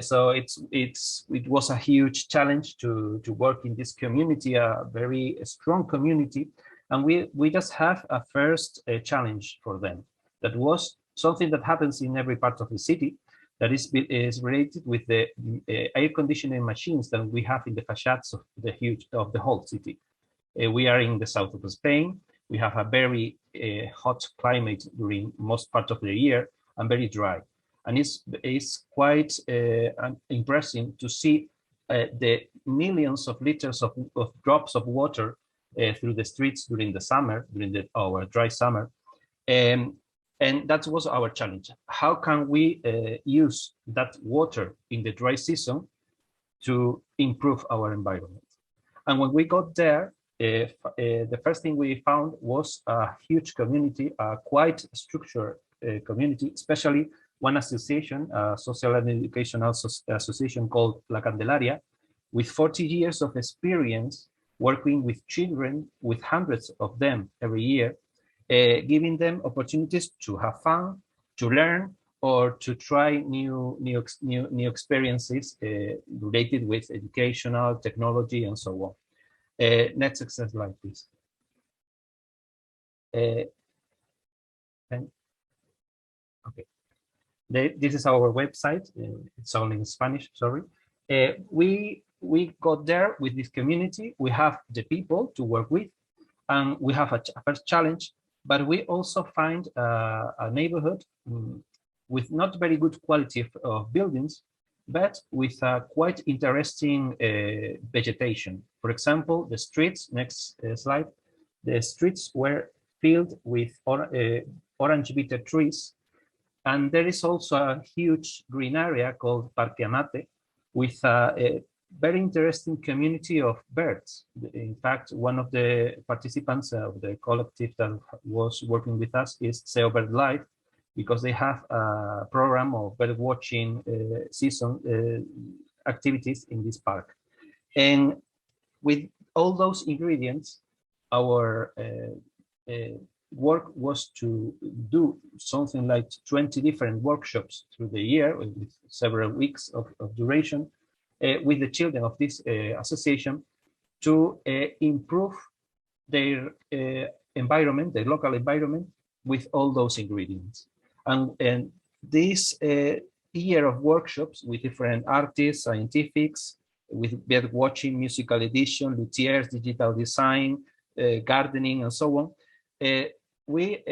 So it was a huge challenge to work in this community, a very strong community, and we just have a first challenge for them. That was something that happens in every part of the city, that is related with the air conditioning machines that we have in the facades of the whole city. We are in the south of Spain. We have a very hot climate during most part of the year and very dry. And it's quite impressive to see the millions of liters of drops of water through the streets during the summer, during our dry summer. And that was our challenge. How can we use that water in the dry season to improve our environment? And when we got there, the first thing we found was a huge community, a quite structured community, especially one association, a social and educational association called La Candelaria, with 40 years of experience working with children, with hundreds of them every year, giving them opportunities to have fun, to learn, or to try new experiences related with educational, technology, and so on. Next slide, please. Okay. This is our website. It's only in Spanish, sorry. We got there with this community. We have the people to work with, and we have a first challenge. But we also find a neighborhood with not very good quality of buildings, but with a quite interesting vegetation. For example, the streets, next slide, the streets were filled with orange bitter trees. And there is also a huge green area called Parque Amate with a very interesting community of birds. In fact, one of the participants of the collective that was working with us is SEO Bird Life, because they have a program of bird watching season activities in this park. And with all those ingredients, our work was to do something like 20 different workshops through the year with several weeks of duration with the children of this association to improve their environment, their local environment, with all those ingredients. And this year of workshops with different artists, scientifics, with bird watching, musical edition, luthiers, digital design, gardening, and so on, we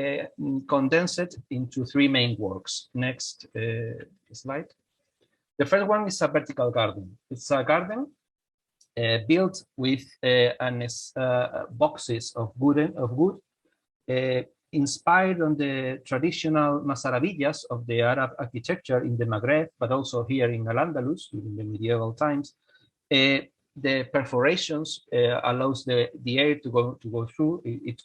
condensed it into 3 main works. Next slide. The first one is a vertical garden. It's a garden built with boxes of wood, inspired on the traditional masarabillas of the Arab architecture in the Maghreb, but also here in Al-Andalus during the medieval times. The perforations allows the air to go through. It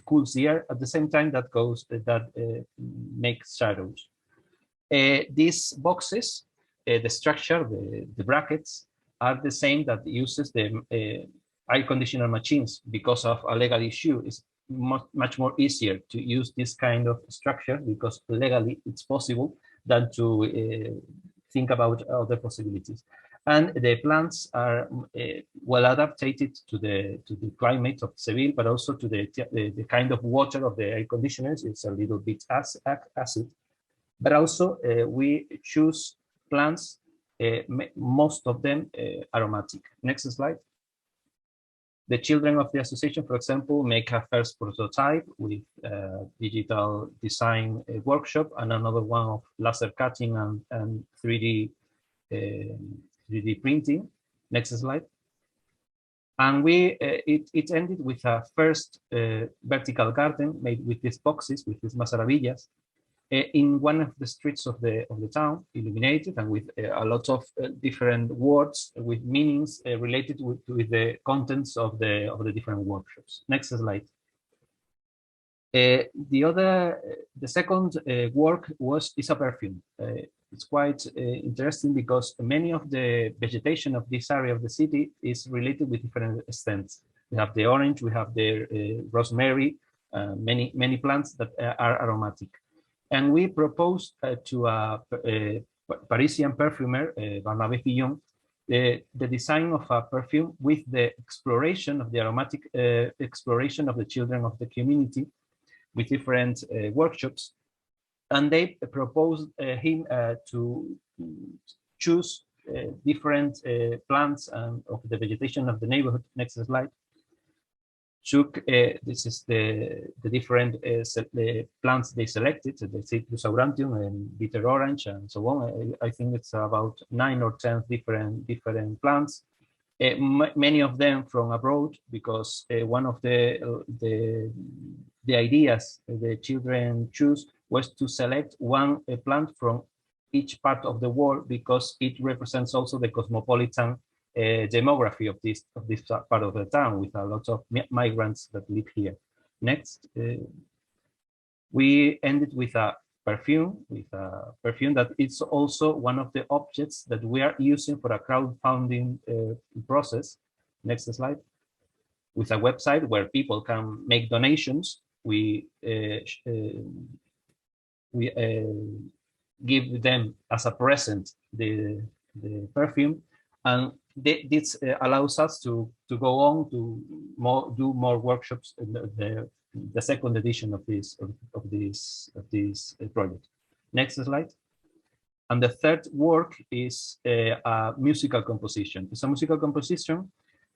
cools the air at the same time that makes shadows. These boxes, the structure, the brackets, are the same that uses the air conditioner machines. Because of a legal issue, it's much more easier to use this kind of structure because legally it's possible than to think about other possibilities. And the plants are well adapted to the climate of Seville, but also to the kind of water of the air conditioners. It's a little bit acid, but also we choose plants, most of them aromatic. Next slide. The children of the association, for example, make a first prototype with digital design workshop, and another one of laser cutting and 3D printing. Next slide. And it ended with a first vertical garden made with these boxes, with these masaravillas, in one of the streets of the town, illuminated and with a lot of different words with meanings related with the contents of the different workshops. Next slide. The second work is a perfume. It's quite interesting because many of the vegetation of this area of the city is related with different stems. We have the orange, we have the rosemary, many plants that are aromatic. And we proposed to a Parisian perfumer, Navet the design of a perfume with the exploration of the aromatic exploration of the children of the community with different workshops. And they proposed him to choose different plants of the vegetation of the neighborhood. Next slide. This is the different the plants they selected, the Citrus aurantium and bitter orange and so on. I think it's about 9 or 10 different plants. Many of them from abroad, because one of the ideas the children choose was to select one plant from each part of the world, because it represents also the cosmopolitan demography of this part of the town, with a lot of migrants that live here. Next, we ended with a perfume, that is also one of the objects that we are using for a crowdfunding process. Next slide. With a website where people can make donations. We give them as a present the perfume, and this allows us to go on to do more workshops in the second edition of this project. Next slide. And the third work is a musical composition. It's a musical composition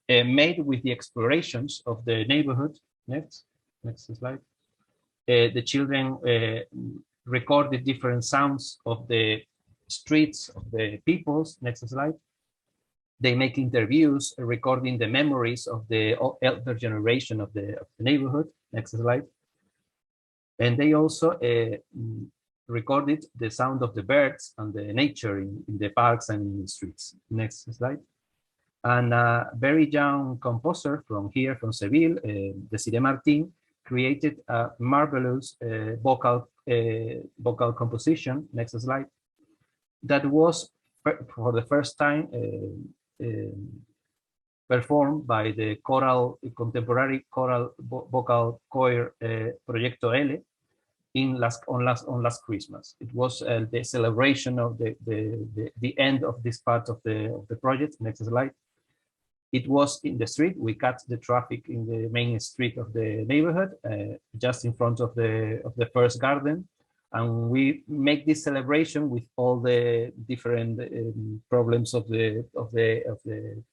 made with the explorations of the neighborhood. Next slide. The children recorded different sounds of the streets, of the peoples. Next slide. They make interviews recording the memories of the elder generation of the neighborhood. Next slide. And they also recorded the sound of the birds and the nature in the parks and in the streets. Next slide. And a very young composer from here, from Seville, Desiree Martin, created a marvelous vocal composition. Next slide. That was for the first time performed by the contemporary choral vocal choir Proyecto Hela on last Christmas. It was the celebration of the end of this part of the project. Next slide. It was in the street. We cut the traffic in the main street of the neighborhood, just in front of the first garden. And we make this celebration with all the different problems of the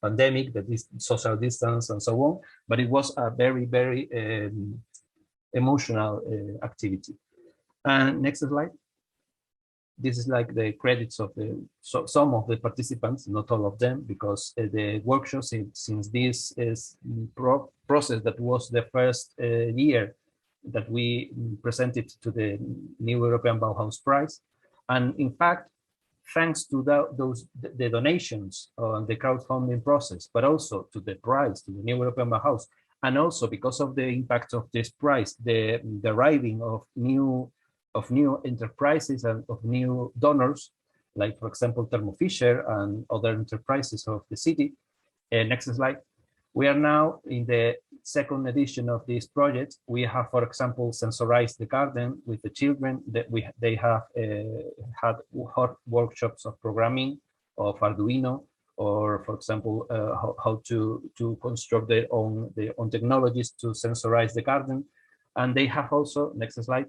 pandemic, that is social distance and so on. But it was a very, very emotional activity. And next slide. This is like the credits of some of the participants, not all of them, because the workshop, since this is process that was the first year that we presented to the new European Bauhaus Prize. And in fact, thanks to the donations on the crowdfunding process, but also to the prize, to the new European Bauhaus, and also because of the impact of this prize, the arriving of new enterprises and of new donors, like for example Thermo Fisher and other enterprises of the city. Next slide. We are now in the second edition of this project. We have, for example, sensorized the garden with the children. That they have had workshops of programming of Arduino, or for example, how to construct their own technologies to sensorize the garden. And they have also, next slide,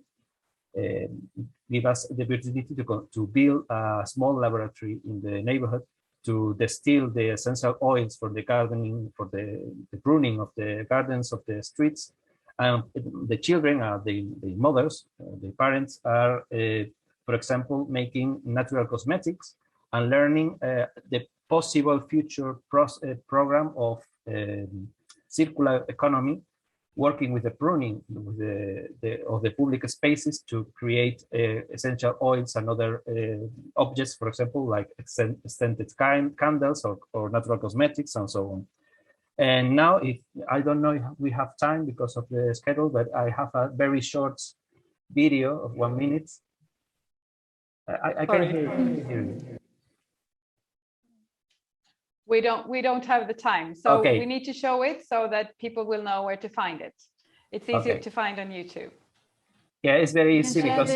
give us the opportunity to build a small laboratory in the neighborhood to distill the essential oils for the gardening, for the pruning of the gardens of the streets. The children, the mothers, the parents are, for example, making natural cosmetics and learning the possible future program of circular economy, working with the pruning of the public spaces to create essential oils and other objects, for example, like scented candles or natural cosmetics and so on. And now, if I don't know if we have time because of the schedule, but I have a very short video of 1 minute. I can hear you. We don't have the time, so okay. We need to show it so that people will know where to find it. It's easier to find on YouTube. Yeah, it's very easy because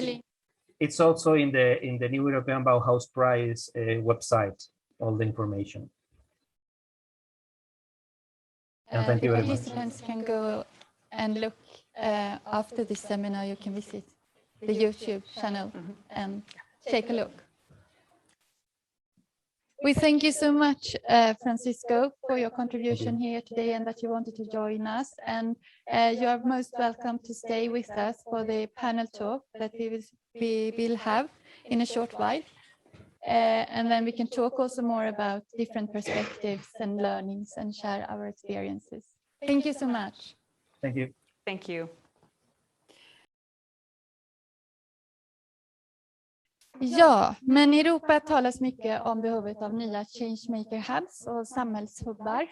it's also in the new European Bauhaus Prize website, all the information. And thank you very much. Participants can go and look after this seminar. You can visit the YouTube channel and take a look. We thank you so much, Francisco, for your contribution here today and that you wanted to join us. And you are most welcome to stay with us for the panel talk that we will have in a short while. And then we can talk also more about different perspectives and learnings and share our experiences. Thank you so much. Thank you. Thank you. Ja, men i Europa talas mycket om behovet av nya changemaker hubs och samhällshubbar.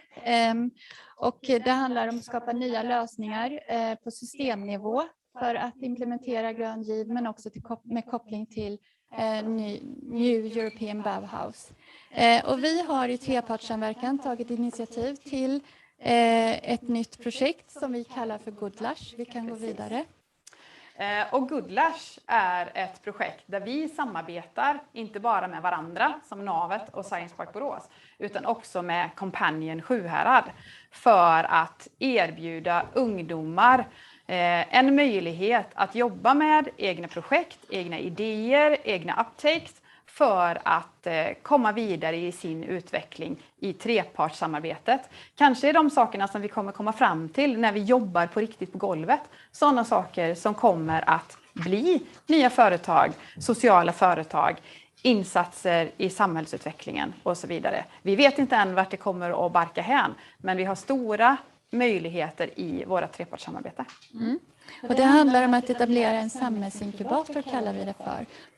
Och det handlar om att skapa nya lösningar på systemnivå för att implementera grön giv, men också med koppling till New European Bauhaus. Och vi har i trepartssamverkan tagit initiativ till ett nytt projekt som vi kallar för Goodlash. Vi kan gå vidare. Och Goodlash är ett projekt där vi samarbetar inte bara med varandra som Navet och Science Park Borås, utan också med Companion Sjuhärad för att erbjuda ungdomar en möjlighet att jobba med egna projekt, egna idéer, egna uptakes för att komma vidare i sin utveckling i trepartssamarbetet. Kanske är de sakerna som vi kommer komma fram till när vi jobbar på riktigt på golvet. Sådana saker som kommer att bli nya företag, sociala företag, insatser i samhällsutvecklingen och så vidare. Vi vet inte än vart det kommer att barka hän, men vi har stora möjligheter i våra trepartssamarbete. Och det handlar om att etablera en samhällsinkubator, kallar vi det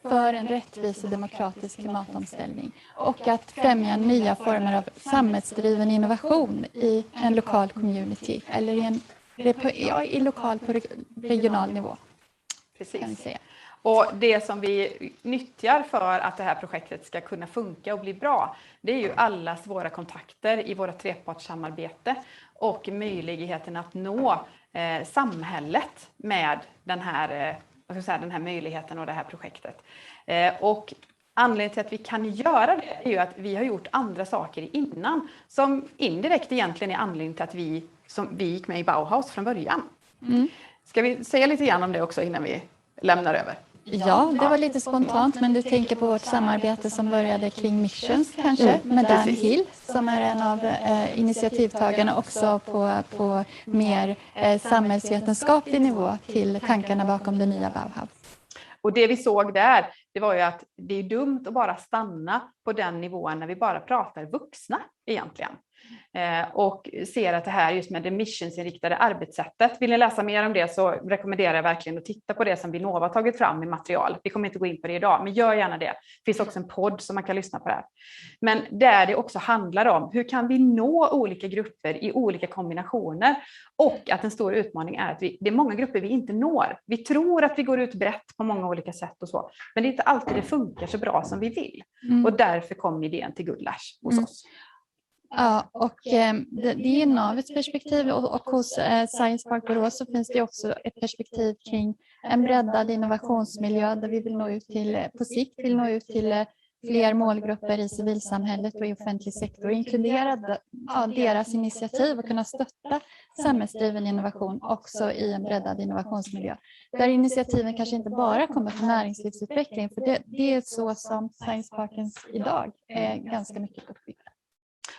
för en rättvis och demokratisk klimatomställning och att främja nya former av samhällsdriven innovation i en lokal community eller i lokal på regional nivå. Precis. Kan vi säga. Och det som vi nyttjar för att det här projektet ska kunna funka och bli bra, det är ju allas våra kontakter i våra trepartssamarbete och möjligheten att nå samhället med den här möjligheten och det här projektet. Och anledningen till att vi kan göra det är ju att vi har gjort andra saker innan som indirekt egentligen är anledningen till att vi gick med i Bauhaus från början. Ska vi säga lite grann om det också innan vi lämnar över? Ja, det var lite spontant, men du tänker på vårt samarbete som började kring Missions kanske, med Dan Hill som är en av initiativtagarna också på mer samhällsvetenskaplig nivå till tankarna bakom det nya Bauhaus. Och det vi såg där, det var ju att det är dumt att bara stanna på den nivån när vi bara pratar vuxna egentligen. Och ser att det här just med det missionsinriktade arbetssättet. Vill ni läsa mer om det så rekommenderar jag verkligen att titta på det som Vinnova har tagit fram i material. Vi kommer inte gå in på det idag, men gör gärna det. Det finns också en podd som man kan lyssna på det här. Men där det också handlar om hur kan vi nå olika grupper i olika kombinationer. Och att en stor utmaning är att det är många grupper vi inte når. Vi tror att vi går ut brett på många olika sätt och så. Men det är inte alltid det funkar så bra som vi vill. Och därför kom idén till Goodlash hos oss. Ja, och det är Navets perspektiv och hos Science Park Borås så finns det också ett perspektiv kring en breddad innovationsmiljö där vi vill nå ut till, på sikt vill nå ut till fler målgrupper i civilsamhället och i offentlig sektor, inkludera deras initiativ och kunna stötta samhällsdriven innovation också i en breddad innovationsmiljö. Där initiativen kanske inte bara kommer från näringslivsutveckling, för det är så som Science Parkens idag är ganska mycket uppbyggda.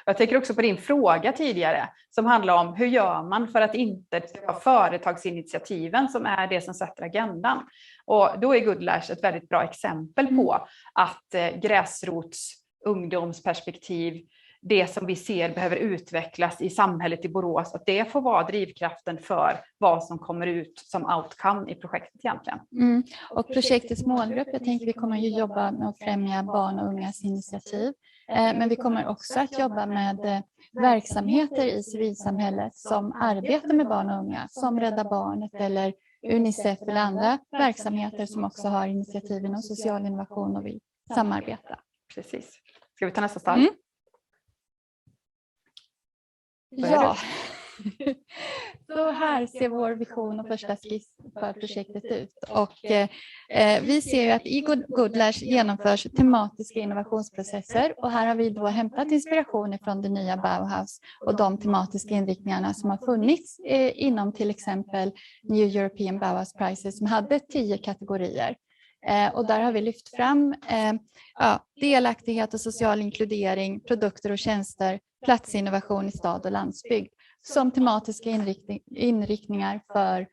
Jag tänker också på din fråga tidigare som handlar om hur gör man för att inte ha företagsinitiativen som är det som sätter agendan. Och då är Goodlash ett väldigt bra exempel på att gräsrots ungdomsperspektiv det som vi ser behöver utvecklas i samhället i Borås, att det får vara drivkraften för vad som kommer ut som outcome i projektet egentligen. Och projektets målgrupp, jag tänker vi kommer ju jobba med att främja barn och ungas initiativ. Men vi kommer också att jobba med verksamheter i civilsamhället som arbetar med barn och unga, som Rädda Barnet eller UNICEF eller andra verksamheter som också har initiativ inom social innovation och vill samarbeta. Precis. Ska vi ta nästa stad? Ja, så här ser vår vision och första skiss för projektet ut. Och vi ser ju att i Goodlash genomförs tematiska innovationsprocesser. Och här har vi då hämtat inspiration från det nya Bauhaus och de tematiska inriktningarna som har funnits inom till exempel New European Bauahus Prize som hade 10 kategorier. Och där har vi lyft fram delaktighet och social inkludering, produkter och tjänster, platsinnovation i stad och landsbygd som tematiska inriktningar för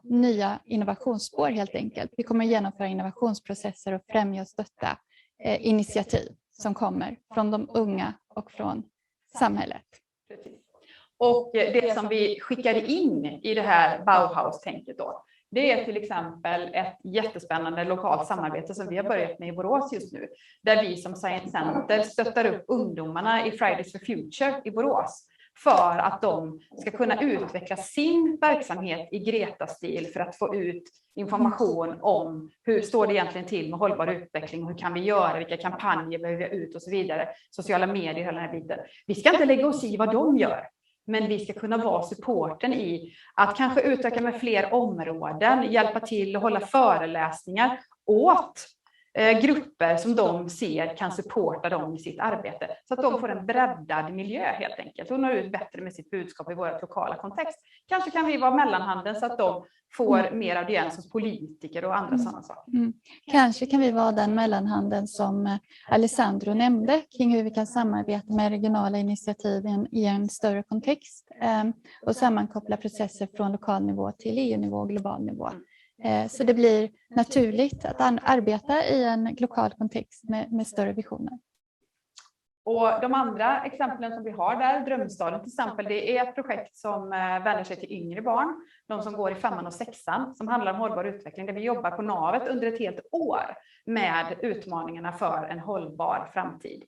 nya innovationsspår helt enkelt. Vi kommer att genomföra innovationsprocesser och främja och stötta initiativ som kommer från de unga och från samhället. Och det som vi skickar in i det här Bauhaus-tänket då, det är till exempel ett jättespännande lokalt samarbete som vi har börjat med i Borås just nu. Där vi som Science Center stöttar upp ungdomarna i Fridays for Future i Borås. För att de ska kunna utveckla sin verksamhet i Greta-stil för att få ut information om hur står det egentligen till med hållbar utveckling. Hur kan vi göra, vilka kampanjer behöver vi ut och så vidare. Sociala medier, hela den här biten. Vi ska inte lägga oss i vad de gör. Men vi ska kunna vara supporten i att kanske utöka med fler områden, hjälpa till och hålla föreläsningar åt grupper som de ser kan supporta dem i sitt arbete. Så att de får en breddad miljö helt enkelt och når ut bättre med sitt budskap i vår lokala kontext. Kanske kan vi vara mellanhanden så att de får mer audiens hos politiker och andra sådana saker. Kanske kan vi vara den mellanhanden som Alessandro nämnde kring hur vi kan samarbeta med regionala initiativ i en större kontext och sammankoppla processer från lokal nivå till EU-nivå och global nivå. Så det blir naturligt att arbeta i en lokal kontext med större visioner. Och de andra exemplen som vi har där, Drömstaden till exempel, det är ett projekt som vänder sig till yngre barn, de som går i 5:an och 6:an, som handlar om hållbar utveckling, där vi jobbar på Navet under ett helt år med utmaningarna för en hållbar framtid.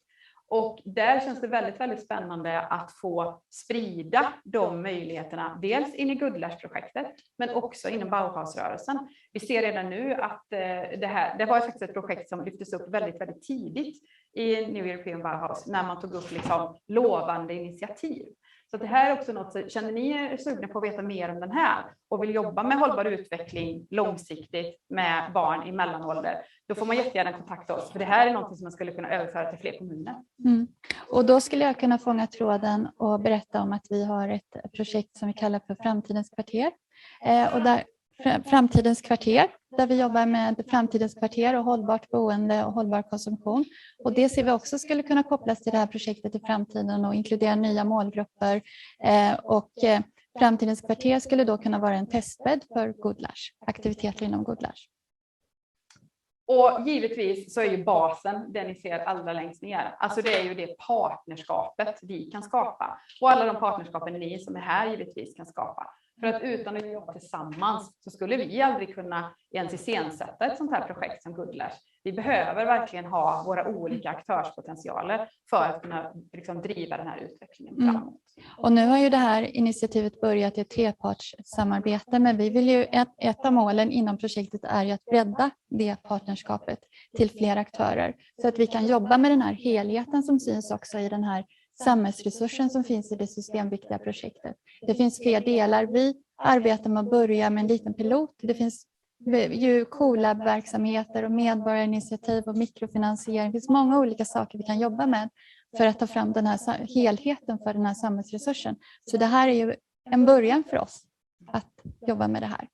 Och där känns det väldigt, väldigt spännande att få sprida de möjligheterna, dels in i Goodlash-projektet, men också inom Bauhausrörelsen. Vi ser redan nu att det var faktiskt ett projekt som lyftes upp väldigt, väldigt tidigt i New European Bauhaus, när man tog upp liksom lovande initiativ. Så det här är också något, känner ni er sugna på att veta mer om den här och vill jobba med hållbar utveckling långsiktigt med barn i mellanålder, då får man jättegärna kontakta oss. För det här är något som man skulle kunna överföra till fler kommuner. Och då skulle jag kunna fånga tråden och berätta om att vi har ett projekt som vi kallar för Framtidens kvarter. Och där Framtidens kvarter, där vi jobbar med framtidens kvarter och hållbart boende och hållbar konsumtion. Och det ser vi också skulle kunna kopplas till det här projektet i framtiden och inkludera nya målgrupper. Och framtidens kvarter skulle då kunna vara en testbädd för Goodlash, aktiviteter inom Goodlash. Och givetvis så är ju basen det ni ser allra längst ner. Alltså det är ju det partnerskapet vi kan skapa. Och alla de partnerskapen ni som är här givetvis kan skapa. För att utan att jobba tillsammans så skulle vi aldrig kunna ens iscensätta ett sånt här projekt som Goodlash. Vi behöver verkligen ha våra olika aktörspotentialer för att kunna liksom driva den här utvecklingen framåt. Och nu har ju det här initiativet börjat i ett trepartssamarbete, men vi vill ju ett av målen inom projektet är ju att bredda det partnerskapet till fler aktörer så att vi kan jobba med den här helheten som syns också i den här samhällsresursen som finns i det systemviktiga projektet. Det finns fler delar. Vi arbetar med att börja med en liten pilot. Det finns ju collab-verksamheter och medborgarinitiativ och mikrofinansiering. Det finns många olika saker vi kan jobba med för att ta fram den här helheten för den här samhällsresursen. Så det här är ju en början för oss att jobba med det här.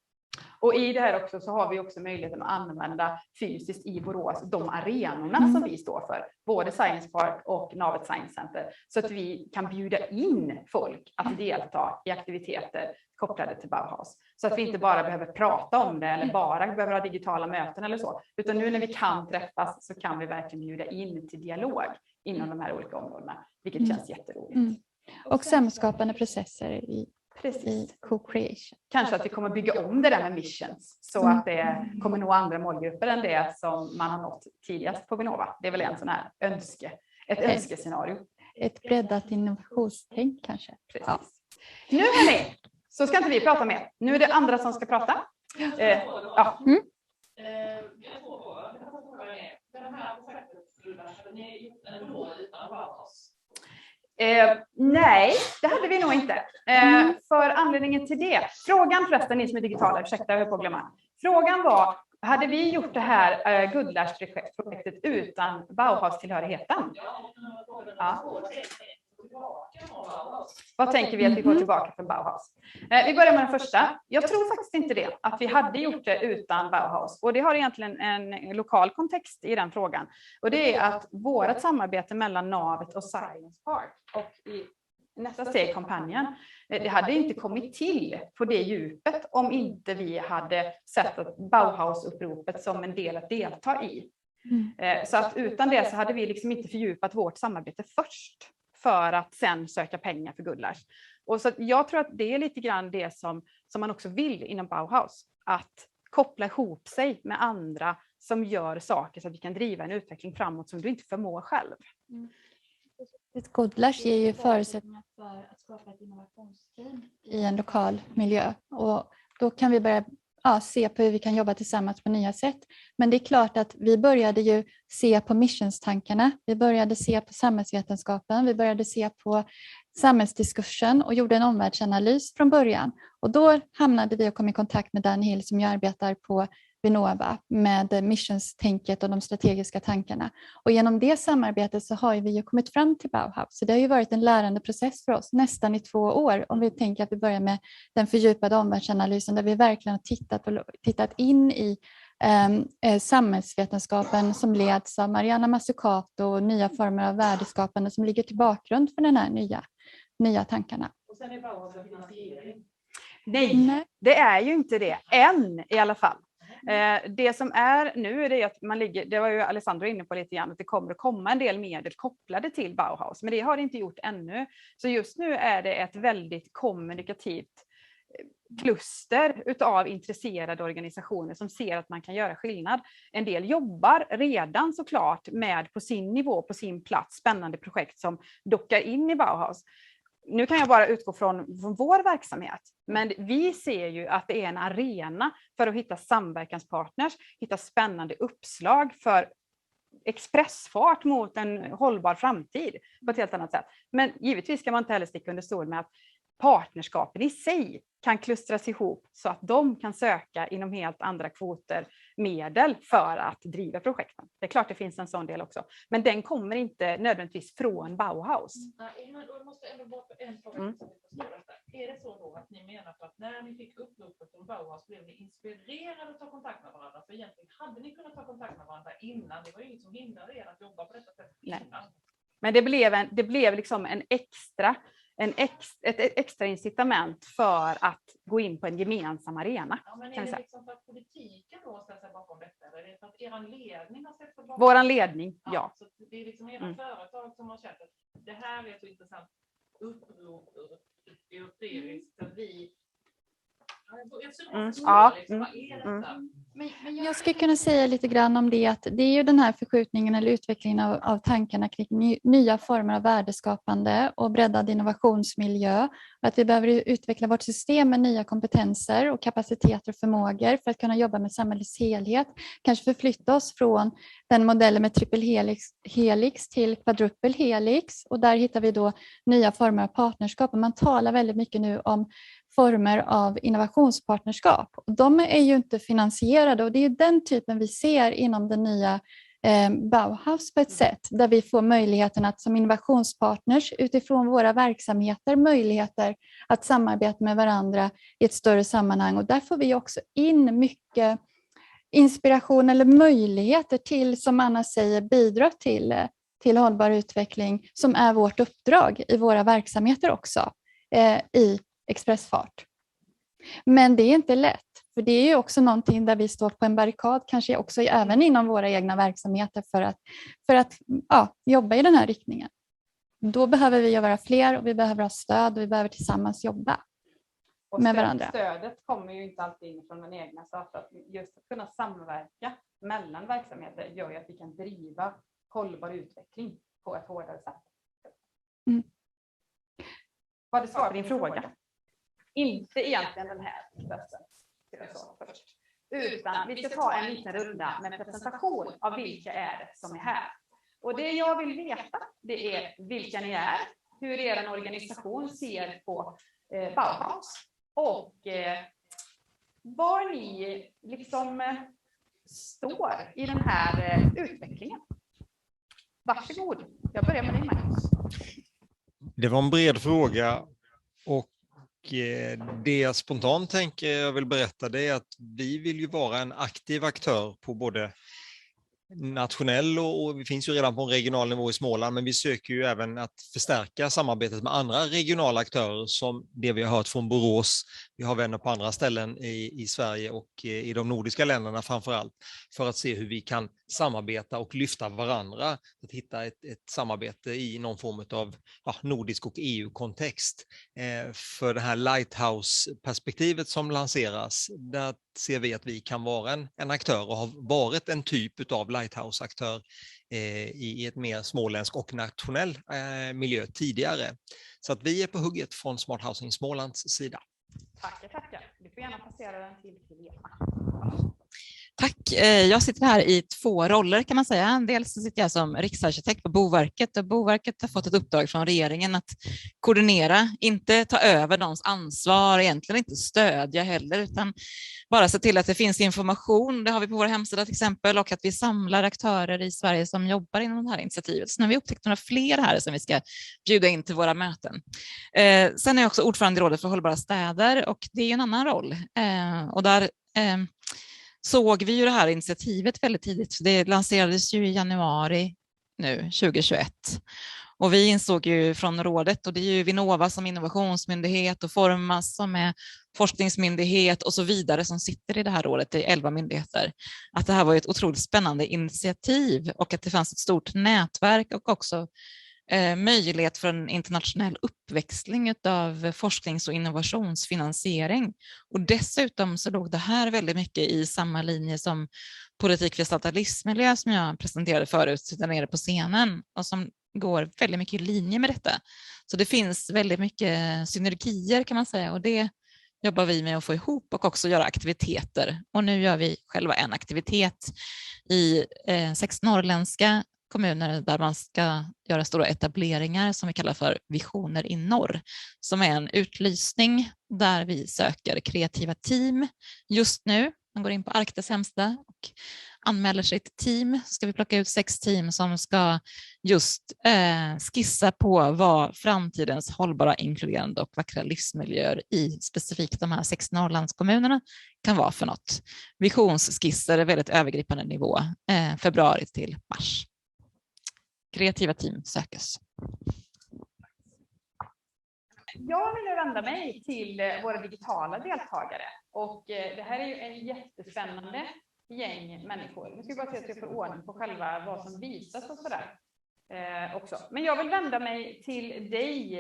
Och i det här också så har vi också möjligheten att använda fysiskt i Borås de arenorna som vi står för. Både Science Park och Navet Science Center. Så att vi kan bjuda in folk att delta i aktiviteter kopplade till Bauhaus. Så att vi inte bara behöver prata om det eller bara behöver ha digitala möten eller så. Utan nu när vi kan träffas så kan vi verkligen bjuda in till dialog inom de här olika områdena, vilket känns jätteroligt. Och samskapande processer i co-creation. Kanske att vi kommer bygga om det där med missions så att det kommer nå andra målgrupper än det som man har nått tidigast på Vinnova. Det är väl en sån här ett önskescenario. Ett breddat innovationstänk kanske. Precis. Ja. Nu hörni, så ska inte vi prata mer. Nu är det andra som ska prata. Ja. Nej, det hade vi nog inte. För anledningen till det. Frågan förresten, ni som är digitala, ursäkta jag höll på att glömma. Frågan var, hade vi gjort det här Guldlärs-projektet utan Bauhaus-tillhörigheten? Ja. Vad tänker vi att vi får tillbaka från Bauhaus? Vi börjar med den första. Jag tror faktiskt inte det, att vi hade gjort det utan Bauhaus. Och det har egentligen en lokal kontext i den frågan. Och det är att vårt samarbete mellan Navet och Science Park och i nästa steg kampanjen, det hade inte kommit till på det djupet om inte vi hade sett att Bauhaus-uppropet som en del att delta i. Så att utan det så hade vi liksom inte fördjupat vårt samarbete först för att sen söka pengar för Guldlärs. Och så jag tror att det är lite grann det som man också vill inom Bauhaus. Att koppla ihop sig med andra som gör saker så att vi kan driva en utveckling framåt som du inte förmår själv. Ett Guldlärs ger ju förutsättningar för att skapa ett innovationsteam i en lokal miljö. Och då kan vi börja se på hur vi kan jobba tillsammans på nya sätt. Men det är klart att vi började ju se på missionstankarna. Vi började se på samhällsvetenskapen. Vi började se på samhällsdiskursen och gjorde en omvärldsanalys från början. Och då hamnade vi och kom i kontakt med Dan Hill som ju arbetar på Vinnova med missionstänket och de strategiska tankarna. Och genom det samarbetet så har vi ju kommit fram till Bauhaus. Så det har ju varit en lärande process för oss nästan i 2 år. Om vi tänker att vi börjar med den fördjupade omvärldsanalysen där vi verkligen har tittat in i samhällsvetenskapen som leds av Mariana Mazzucato och nya former av värdeskapande som ligger till bakgrund för den här nya tankarna. Och sen är Bauhaus en finansiering. Nej, det är ju inte det. Än i alla fall. Det som är nu är det att det var ju Alessandro inne på lite grann, att det kommer att komma en del medel kopplade till Bauhaus, men det har det inte gjort ännu. Så just nu är det ett väldigt kommunikativt kluster utav intresserade organisationer som ser att man kan göra skillnad. En del jobbar redan såklart med på sin nivå, på sin plats, spännande projekt som dockar in i Bauhaus. Nu kan jag bara utgå från vår verksamhet, men vi ser ju att det är en arena för att hitta samverkanspartners, hitta spännande uppslag för expressfart mot en hållbar framtid på ett helt annat sätt. Men givetvis ska man inte heller sticka under stol med att partnerskapen i sig kan klustras ihop så att de kan söka inom helt andra kvoter medel för att driva projekten. Det är klart det finns en sån del också. Men den kommer inte nödvändigtvis från Bauhaus. Nej, men jag måste ändå bara en fråga som vi förstår detta. Är det så då att ni menar att när ni fick uppropet från Bauhaus blev ni inspirerade att ta kontakt med varandra? För egentligen hade ni kunnat ta kontakt med varandra innan. Det var ju inget som hindrade er att jobba på detta sätt innan. Nej. Men det blev liksom ett extra incitament för att gå in på en gemensam arena. Ja, men är det liksom för att politiken då ställer sig bakom detta? Eller är det för att er ledning har ställt sig bakom? Våran ledning, ja. Så det är liksom era företag som har känt att det här är ett så intressant upprop europeiskt för vi. Men jag skulle kunna säga lite grann om det, att det är ju den här förskjutningen eller utvecklingen av tankarna kring nya former av värdeskapande och breddad innovationsmiljö. Att vi behöver utveckla vårt system med nya kompetenser och kapaciteter och förmågor för att kunna jobba med samhällets helhet. Kanske förflytta oss från den modellen med triple helix till quadruple helix, och där hittar vi då nya former av partnerskap. Och man talar väldigt mycket nu om former av innovationspartnerskap. De är ju inte finansierade, och det är den typen vi ser inom den nya Bauhaus på ett sätt där vi får möjligheten att som innovationspartners utifrån våra verksamheter möjligheter att samarbeta med varandra i ett större sammanhang, och där får vi också in mycket inspiration eller möjligheter till, som Anna säger, bidra till hållbar utveckling, som är vårt uppdrag i våra verksamheter också i expressfart. Men det är inte lätt, För det är ju också någonting där vi står på en barrikad, kanske också även inom våra egna verksamheter för att jobba i den här riktningen. Då behöver vi vara fler och vi behöver ha stöd och vi behöver tillsammans jobba med varandra. Stödet kommer ju inte alltid in från den egna, så att just att kunna samverka mellan verksamheter gör ju att vi kan driva hållbar utveckling på ett hårdare sätt. Mm. Var det svar på din fråga? Inte egentligen den här processen, utan vi ska ta en liten runda med presentation av vilka är det som är här. Och det jag vill veta, det är vilka ni är, hur er organisation ser på Bauhaus och var ni liksom står i den här utvecklingen. Varsågod, jag börjar med dig, Magnus. Det var en bred fråga och det jag spontant tänker jag vill berätta, det är att vi vill ju vara en aktiv aktör på både nationell och vi finns ju redan på en regional nivå i Småland, men vi söker ju även att förstärka samarbetet med andra regionala aktörer som det vi har hört från Borås. Vi har vänner på andra ställen i Sverige och i de nordiska länderna framför allt, för att se hur vi kan samarbeta och lyfta varandra, att hitta ett samarbete i någon form av nordisk och EU-kontext. För det här Lighthouse-perspektivet som lanseras, där ser vi att vi kan vara en aktör och har varit en typ av Lighthouse-aktör i ett mer småländsk och nationell miljö tidigare. Så att vi är på hugget från Smart Housing Smålands sida. Tackar. Du får gärna passera den till Hela. Tack. Jag sitter här i 2 roller kan man säga. Dels sitter jag som riksarkitekt på Boverket och Boverket har fått ett uppdrag från regeringen att koordinera, inte ta över någons ansvar, egentligen inte stödja heller, utan bara se till att det finns information. Det har vi på vår hemsida till exempel, och att vi samlar aktörer i Sverige som jobbar inom det här initiativet. Så nu har vi upptäckt några fler här som vi ska bjuda in till våra möten. Sen är jag också ordförande i rådet för hållbara städer och det är en annan roll. Och där såg vi ju det här initiativet väldigt tidigt. Det lanserades ju i januari nu 2021. Och vi insåg ju från rådet, och det är ju Vinnova som innovationsmyndighet och Formas som är forskningsmyndighet och så vidare som sitter i det här rådet, det är 11 myndigheter, att det här var ett otroligt spännande initiativ och att det fanns ett stort nätverk och också möjlighet för en internationell uppväxling av forsknings- och innovationsfinansiering. Och dessutom så låg det här väldigt mycket i samma linje som politik för gestaltad livsmiljö som jag presenterade förut där nere på scenen och som går väldigt mycket i linje med detta. Så det finns väldigt mycket synergier kan man säga, och det jobbar vi med att få ihop och också göra aktiviteter. Och nu gör vi själva en aktivitet i 6 norrländska kommuner där man ska göra stora etableringar som vi kallar för Visioner i norr, som är en utlysning där vi söker kreativa team just nu. Man går in på Arkiteks hemsida och anmäler sig till team. Så ska vi plocka ut 6 team som ska just skissa på vad framtidens hållbara, inkluderande och vackra livsmiljöer i specifikt de här 6 Norrlandskommunerna kan vara för något. Visionsskisser är väldigt övergripande nivå, februari till mars. Kreativa team sökes. Jag vill vända mig till våra digitala deltagare och det här är ju en jättespännande gäng människor. Nu ska vi bara se att jag får ordning på själva vad som visas och sådär också. Men jag vill vända mig till dig,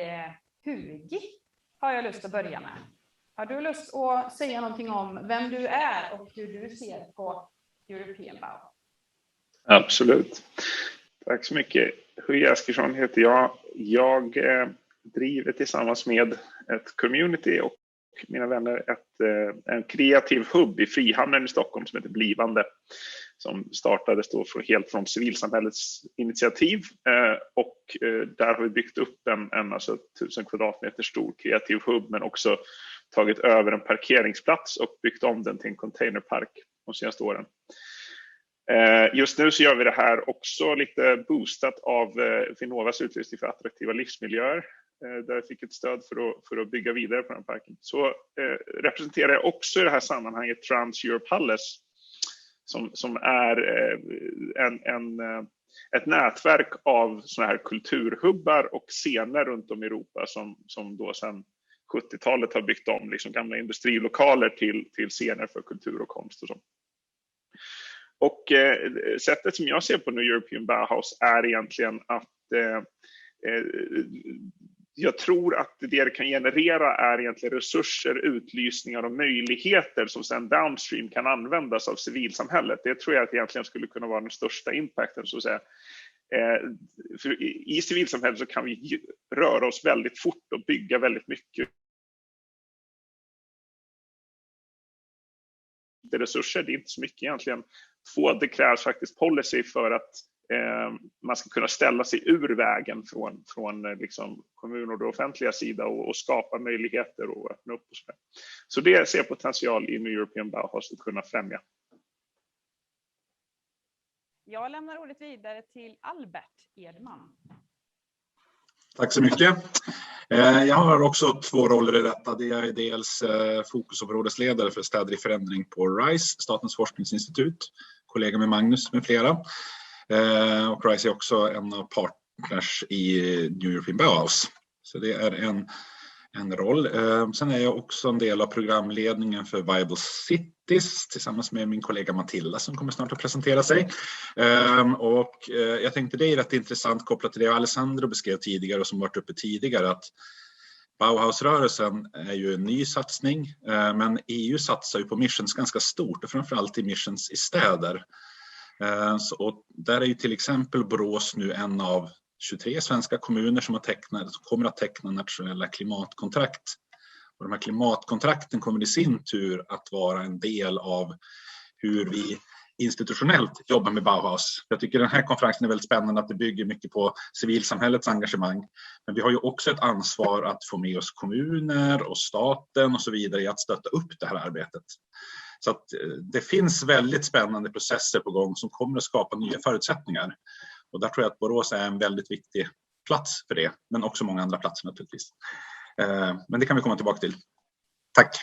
Hugi, har jag lust att börja med. Har du lust att säga någonting om vem du är och hur du ser på European Bauhaus? Absolut. Tack så mycket. Hugi Eskilsson heter jag. Jag driver tillsammans med ett community och mina vänner en kreativ hubb i Frihamnen i Stockholm som heter Blivande, som startades då helt från civilsamhällets initiativ och där har vi byggt upp en alltså 1000 kvadratmeter stor kreativ hubb, men också tagit över en parkeringsplats och byggt om den till en containerpark de senaste åren. Just nu så gör vi det här också lite boostat av Vinnovas utlysning för attraktiva livsmiljöer, där jag fick ett stöd för att bygga vidare på den parken. Så representerar jag också i det här sammanhanget Trans Europe Halles som är ett nätverk av såna här kulturhubbar och scener runt om i Europa som då sen 70-talet har byggt om liksom gamla industrilokaler till scener för kultur och konst och så. Och sättet som jag ser på nu European Bauhaus är egentligen att jag tror att det kan generera är egentligen resurser, utlysningar och möjligheter som sedan downstream kan användas av civilsamhället. Det tror jag att egentligen skulle kunna vara den största impacten, så att säga. För i civilsamhället så kan vi röra oss väldigt fort och bygga väldigt mycket. Resurser, det är inte så mycket egentligen. Det krävs faktiskt policy för att man ska kunna ställa sig ur vägen från liksom kommuner och det offentliga sida och skapa möjligheter och öppna upp. Och så det ser potential i European Bauhaus att kunna främja. Jag lämnar ordet vidare till Albert Edman. Tack så mycket. Jag har också 2 roller i detta. Det är dels fokusområdesledare för städer i förändring på RISE, Statens forskningsinstitut, kollega med Magnus med flera. Och RISE är också en av partners i New European Bauhaus. Så det är en roll. Sen är jag också en del av programledningen för Viable Cities tillsammans med min kollega Matilda som kommer snart att presentera sig. Och jag tänkte det är rätt intressant kopplat till det Alessandro beskrev tidigare och som varit uppe tidigare, att Bauhausrörelsen är ju en ny satsning, men EU satsar ju på missions ganska stort och framförallt i missions i städer. Och där är ju till exempel Borås nu en av 23 svenska kommuner som kommer att teckna nationella klimatkontrakt. Och de här klimatkontrakten kommer i sin tur att vara en del av hur vi institutionellt jobbar med Bauhaus. Jag tycker den här konferensen är väldigt spännande, att det bygger mycket på civilsamhällets engagemang. Men vi har ju också ett ansvar att få med oss kommuner och staten och så vidare i att stötta upp det här arbetet. Så att det finns väldigt spännande processer på gång som kommer att skapa nya förutsättningar. Och där tror jag att Borås är en väldigt viktig plats för det. Men också många andra platser naturligtvis. Men det kan vi komma tillbaka till. Tack.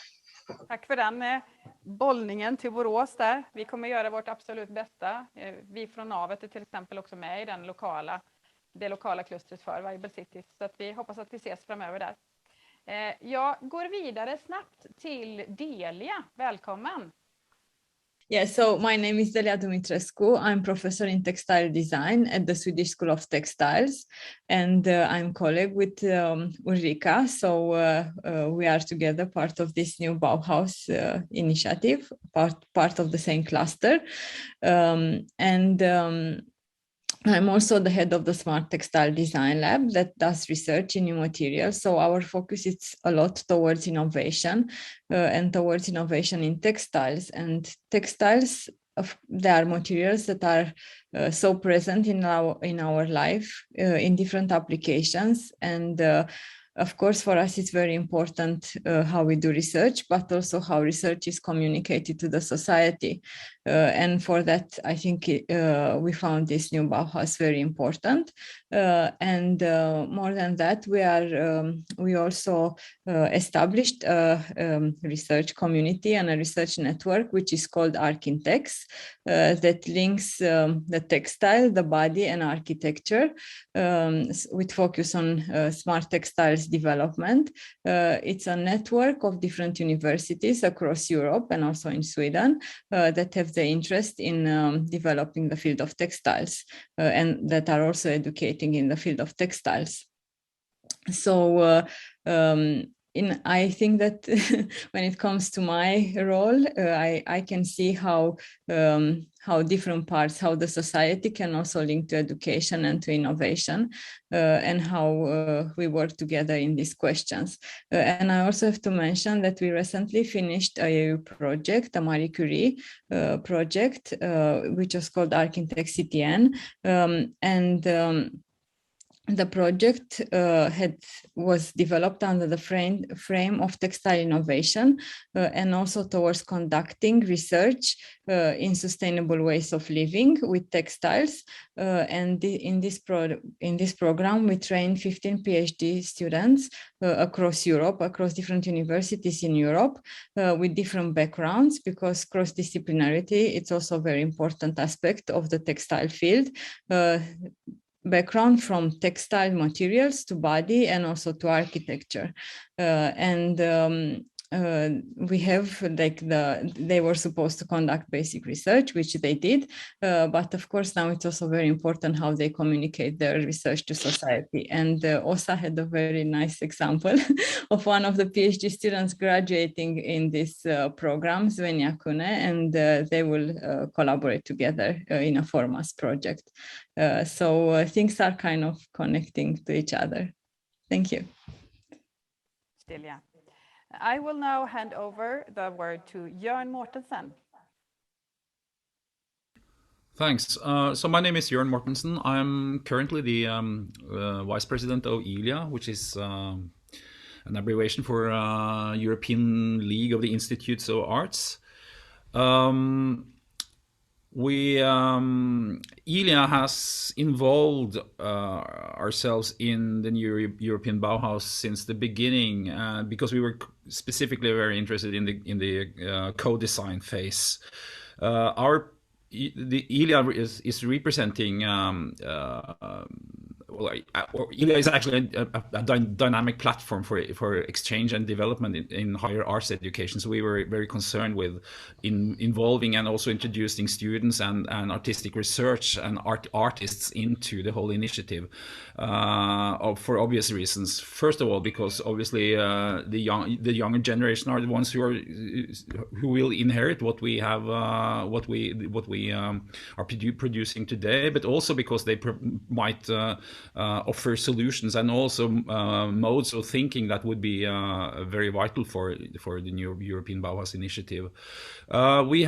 Tack för den bollningen till Borås där. Vi kommer göra vårt absolut bästa. Vi från Navet är till exempel också med i det lokala klustret för Viable Cities. Så att vi hoppas att vi ses framöver där. Jag går vidare snabbt till Delia. Välkommen! Yeah, so my name is Delia Dumitrescu. I'm professor in textile design at the Swedish School of Textiles, and I'm colleague with Ulrika. So we are together part of this new Bauhaus initiative, part of the same cluster. I'm also the head of the Smart Textile Design Lab that does research in new materials. So our focus is a lot towards innovation and towards innovation in textiles. And textiles, they are materials that are so present in our life in different applications. And of course, for us, it's very important how we do research, but also how research is communicated to the society. And for that, I think we found this new Bauhaus very important. And more than that, we also established a research community and a research network, which is called Arkintex, that links the textile, the body, and architecture with focus on smart textiles development. It's a network of different universities across Europe and also in Sweden that have the interest in developing the field of textiles and that are also educating in the field of textiles. So I think that when it comes to my role, I can see how different parts, how the society can also link to education and to innovation, and how we work together in these questions. And I also have to mention that we recently finished a EU project, a Marie Curie project, which was called Arkintex CTN, the project was developed under the frame of textile innovation and also towards conducting research in sustainable ways of living with textiles. And in this program, we trained 15 PhD students across Europe, across different universities in Europe with different backgrounds, because cross-disciplinarity, it's also a very important aspect of the textile field. background from textile materials to body and also to architecture. We have they were supposed to conduct basic research, which they did, but of course now it's also very important how they communicate their research to society. And OSA had a very nice example of one of the PhD students graduating in this program, Svenja Kune, and they will collaborate together in a Formas project. So things are kind of connecting to each other. Thank you. Still, yeah. I will now hand over the word to Jörn Mortensen. Thanks. So my name is Jörn Mortensen. I'm currently the Vice President of ILIA, which is an abbreviation for European League of the Institutes of Arts. ILIA has involved ourselves in the new European Bauhaus since the beginning because we were specifically very interested in the co-design phase. The ILIA is representing ILIA is actually a dynamic platform for exchange and development in higher arts education. So we were very concerned with involving and also introducing students and artistic research and artists into the whole initiative for obvious reasons. First of all, because obviously the younger generation are the ones who will inherit what we have, what we are producing today, but also because they might offer solutions and also modes of thinking that would be very vital for the new European Bauhaus initiative. We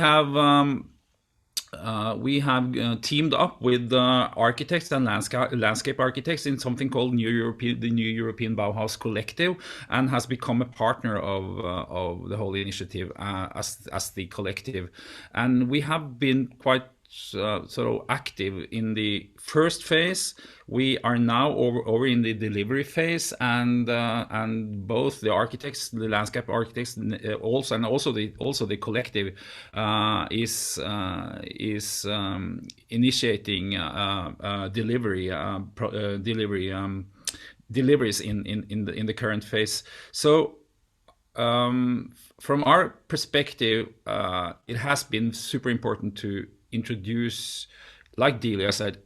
have teamed up with architects and landscape architects in something called the New European Bauhaus Collective, and has become a partner of the whole initiative as the collective. And we have been quite sort of active in the first phase. We are now over in the delivery phase, and both the architects, the landscape architects, also the collective is initiating deliveries in the current phase. So from our perspective, it has been super important to introduce, like Delia said,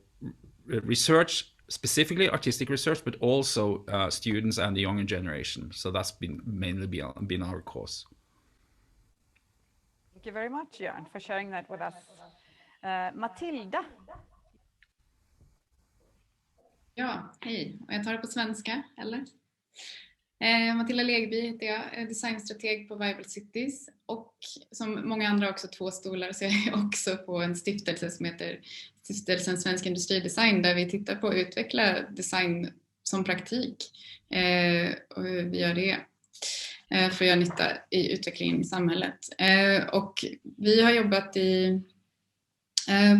research, specifically artistic research, but also students and the younger generation. So that's mainly been our cause. Thank you very much, Jörn, for sharing that with us. Matilda. Ja, hej. Jag tar det på svenska, eller? Matilda Legby heter jag, designstrateg på Viable Cities, och som många andra också 2 stolar, så jag är också på en stiftelse som heter Stiftelsen Svensk Industridesign, där vi tittar på att utveckla design som praktik, och hur vi gör det för att göra nytta i utvecklingen i samhället. Och vi har jobbat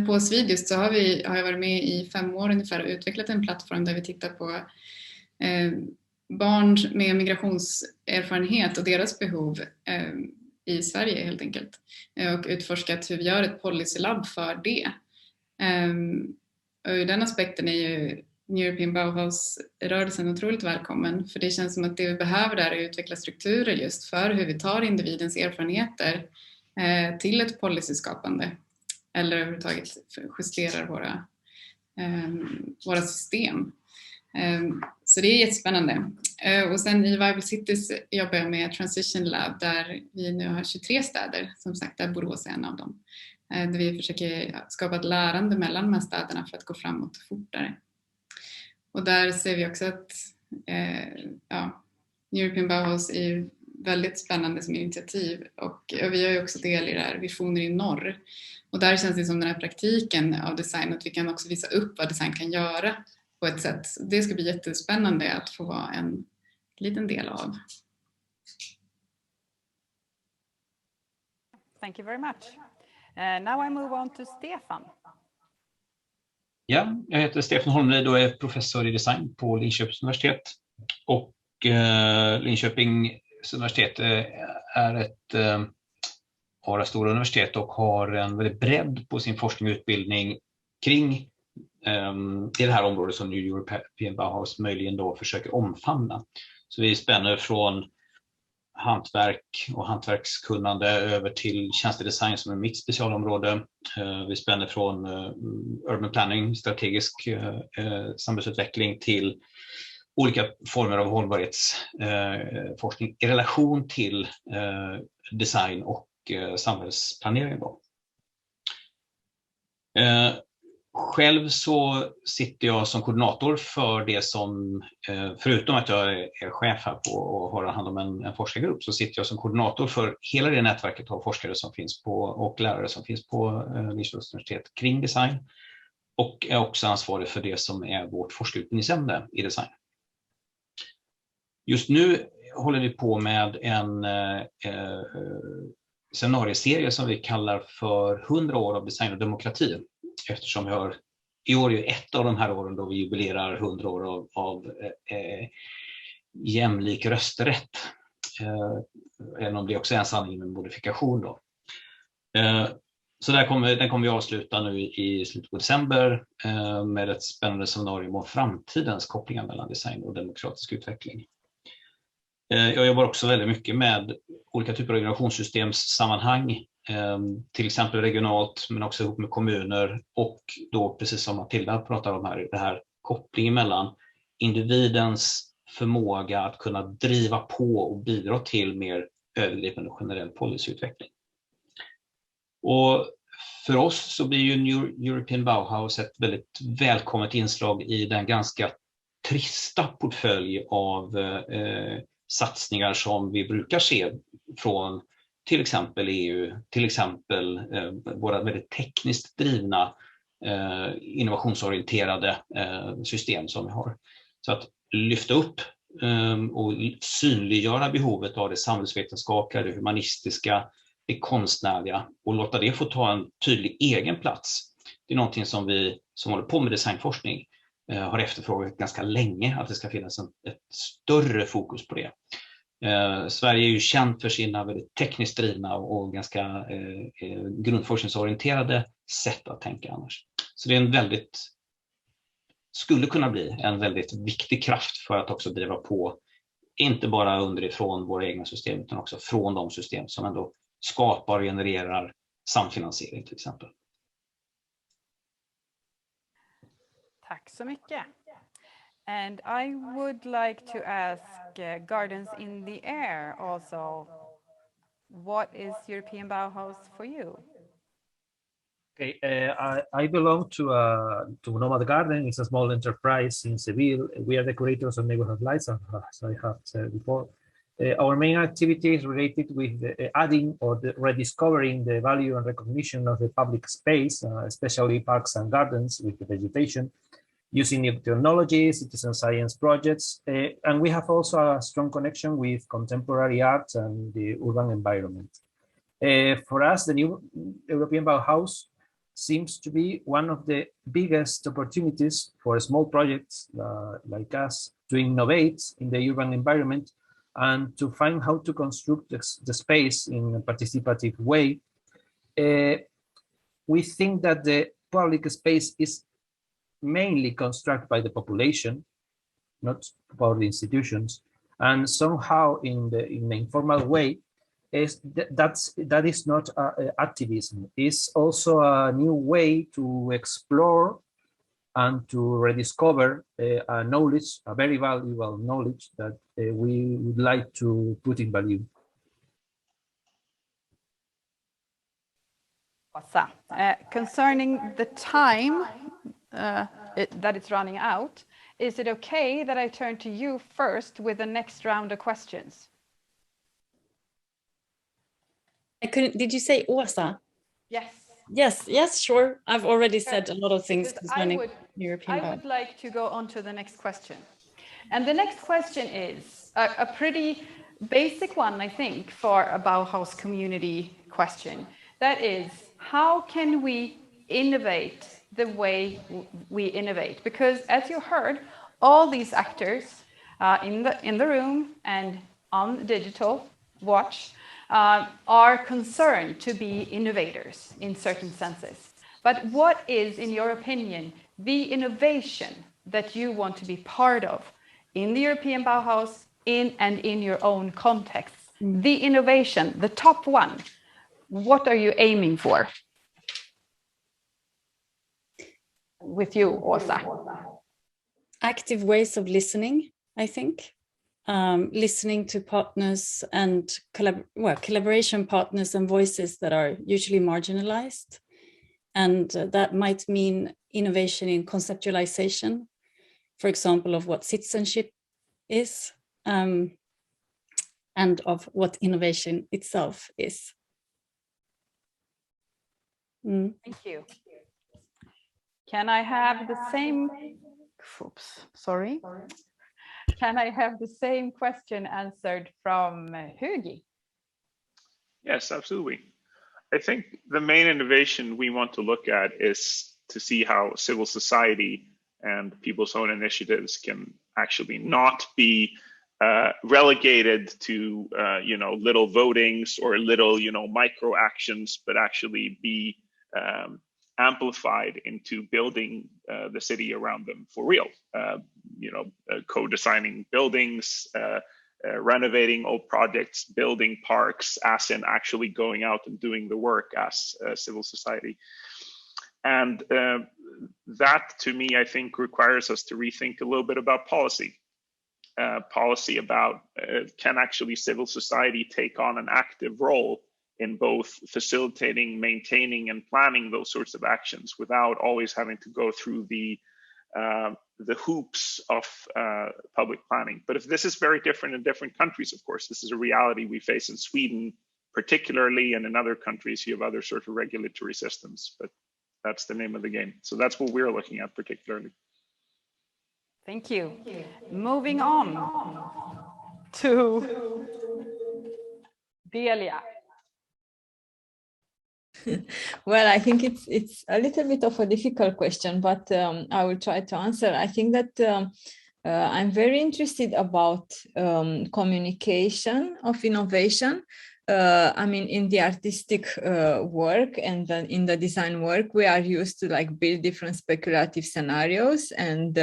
på Svidus, så har jag varit med i 5 år ungefär och utvecklat en plattform där vi tittar på barn med migrationserfarenhet och deras behov i Sverige helt enkelt, och utforskat hur vi gör ett policylabb för det. Och ur den aspekten är ju European Bauhaus-rörelsen otroligt välkommen, för det känns som att det vi behöver där är att utveckla strukturer just för hur vi tar individens erfarenheter till ett policyskapande, eller överhuvudtaget justerar våra system. Så det är jättespännande. Och sen i Viable Cities jobbar jag med Transition Lab, där vi nu har 23 städer, som sagt, där Borås är en av dem. Där vi försöker skapa ett lärande mellan de här städerna för att gå framåt fortare. Och där ser vi också att European Bauhaus är väldigt spännande som initiativ, och vi har ju också del i det här Visioner i norr. Och där känns det som den här praktiken av design, att vi kan också visa upp vad design kan göra på ett sätt. Det ska bli jättespännande att få vara en liten del av. Thank you very much. Now I move on to Stefan. Ja, jag heter Stefan Holmlid och är professor i design på Linköpings universitet. Och Linköpings universitet är ett stora universitet och har en väldigt bredd på sin forskning och utbildning kring det är det här området som New European Bauhaus möjligen då försöker omfamna. Så vi spänner från hantverk och hantverkskunnande över till tjänstedesign som är mitt specialområde. Vi spänner från urban planning, strategisk samhällsutveckling till olika former av hållbarhetsforskning i relation till design och samhällsplanering. Själv så sitter jag som koordinator för det som, förutom att jag är chef här på och har hand om en forskargrupp, så sitter jag som koordinator för hela det nätverket av forskare som finns på och lärare som finns på Linköpings universitet kring design, och är också ansvarig för det som är vårt forskarutbildningsämne i design. Just nu håller vi på med en seminarieserie som vi kallar för 100 år av design och demokrati, eftersom vi har i år är ett av de här åren då vi jubilerar 100 år av jämlik rösträtt, även om det också är en sanning med modifikation då. Så den kommer vi avsluta nu i slutet på december med ett spännande seminarium om framtidens kopplingar mellan design och demokratisk utveckling. Jag jobbar också väldigt mycket med olika typer av innovationssystemssammanhang, till exempel regionalt men också ihop med kommuner, och då precis som Matilda pratar om här, det här kopplingen mellan individens förmåga att kunna driva på och bidra till mer övergripande och generell policyutveckling. Och för oss så blir ju New European Bauhaus ett väldigt välkommet inslag i den ganska trista portfölj av satsningar som vi brukar se från till exempel EU, till exempel våra väldigt tekniskt drivna innovationsorienterade system som vi har. Så att lyfta upp och synliggöra behovet av det samhällsvetenskapliga, det humanistiska, det konstnärliga och låta det få ta en tydlig egen plats. Det är någonting som vi som håller på med designforskning har efterfrågat ganska länge, att det ska finnas ett större fokus på det. Sverige är ju känt för sina väldigt tekniskt drivna och ganska grundforskningsorienterade sätt att tänka annars. Så det är skulle kunna bli en väldigt viktig kraft för att också driva på, inte bara underifrån våra egna system utan också från de system som ändå skapar och genererar samfinansiering till exempel. Tack så mycket. And I would like to ask Gardens in the Air also, what is European Bauhaus for you? Okay, I belong to Nomad Garden. It's a small enterprise in Seville. We are the curators of neighborhood lights, as I have said before. Our main activity is related with adding or rediscovering the value and recognition of the public space, especially parks and gardens with the vegetation, using new technology, citizen science projects, and we have also a strong connection with contemporary art and the urban environment. For us, the new European Bauhaus seems to be one of the biggest opportunities for small projects like us to innovate in the urban environment and to find how to construct the space in a participative way. We think that the public space is mainly constructed by the population, not by the institutions, and somehow in the informal way, that is not activism. It's also a new way to explore and to rediscover a knowledge, a very valuable knowledge that we would like to put in value. Concerning the time that it's running out, is it okay that I turn to you first with the next round of questions? Did you say Åsa? Yes. Yes, sure. I've already said a lot of things concerning European Bauhaus. I would like to go on to the next question. And the next question is a pretty basic one, I think, for a Bauhaus community question. That is, how can we innovate the way we innovate? Because as you heard, all these actors in the room and on digital watch are concerned to be innovators in certain senses. But what is, in your opinion, the innovation that you want to be part of in the European Bauhaus, in your own context? The innovation, the top one, what are you aiming for? With you, Åsa. Active ways of listening, I think. Listening to partners and collaboration partners and voices that are usually marginalized. And that might mean innovation in conceptualization, for example, of what citizenship is, and of what innovation itself is. Thank you. Can I have the same, Can I have the same question answered from Hugi? Yes, absolutely. I think the main innovation we want to look at is to see how civil society and people's own initiatives can actually not be relegated to little votings or little micro actions, but actually be amplified into building the city around them for real. Co-designing buildings, renovating old projects, building parks, as in actually going out and doing the work as civil society. And that, to me, I think requires us to rethink a little bit about policy. Policy about can actually civil society take on an active role in both facilitating, maintaining, and planning those sorts of actions without always having to go through the hoops of public planning. But if this is very different in different countries, of course, this is a reality we face in Sweden, particularly, and in other countries, you have other sort of regulatory systems, but that's the name of the game. So that's what we're looking at particularly. Thank you. Moving on to Delia. Well, I think it's a little bit of a difficult question, but I will try to answer. I think that I'm very interested about communication of innovation. I mean, in the artistic work and then in the design work, we are used to build different speculative scenarios, and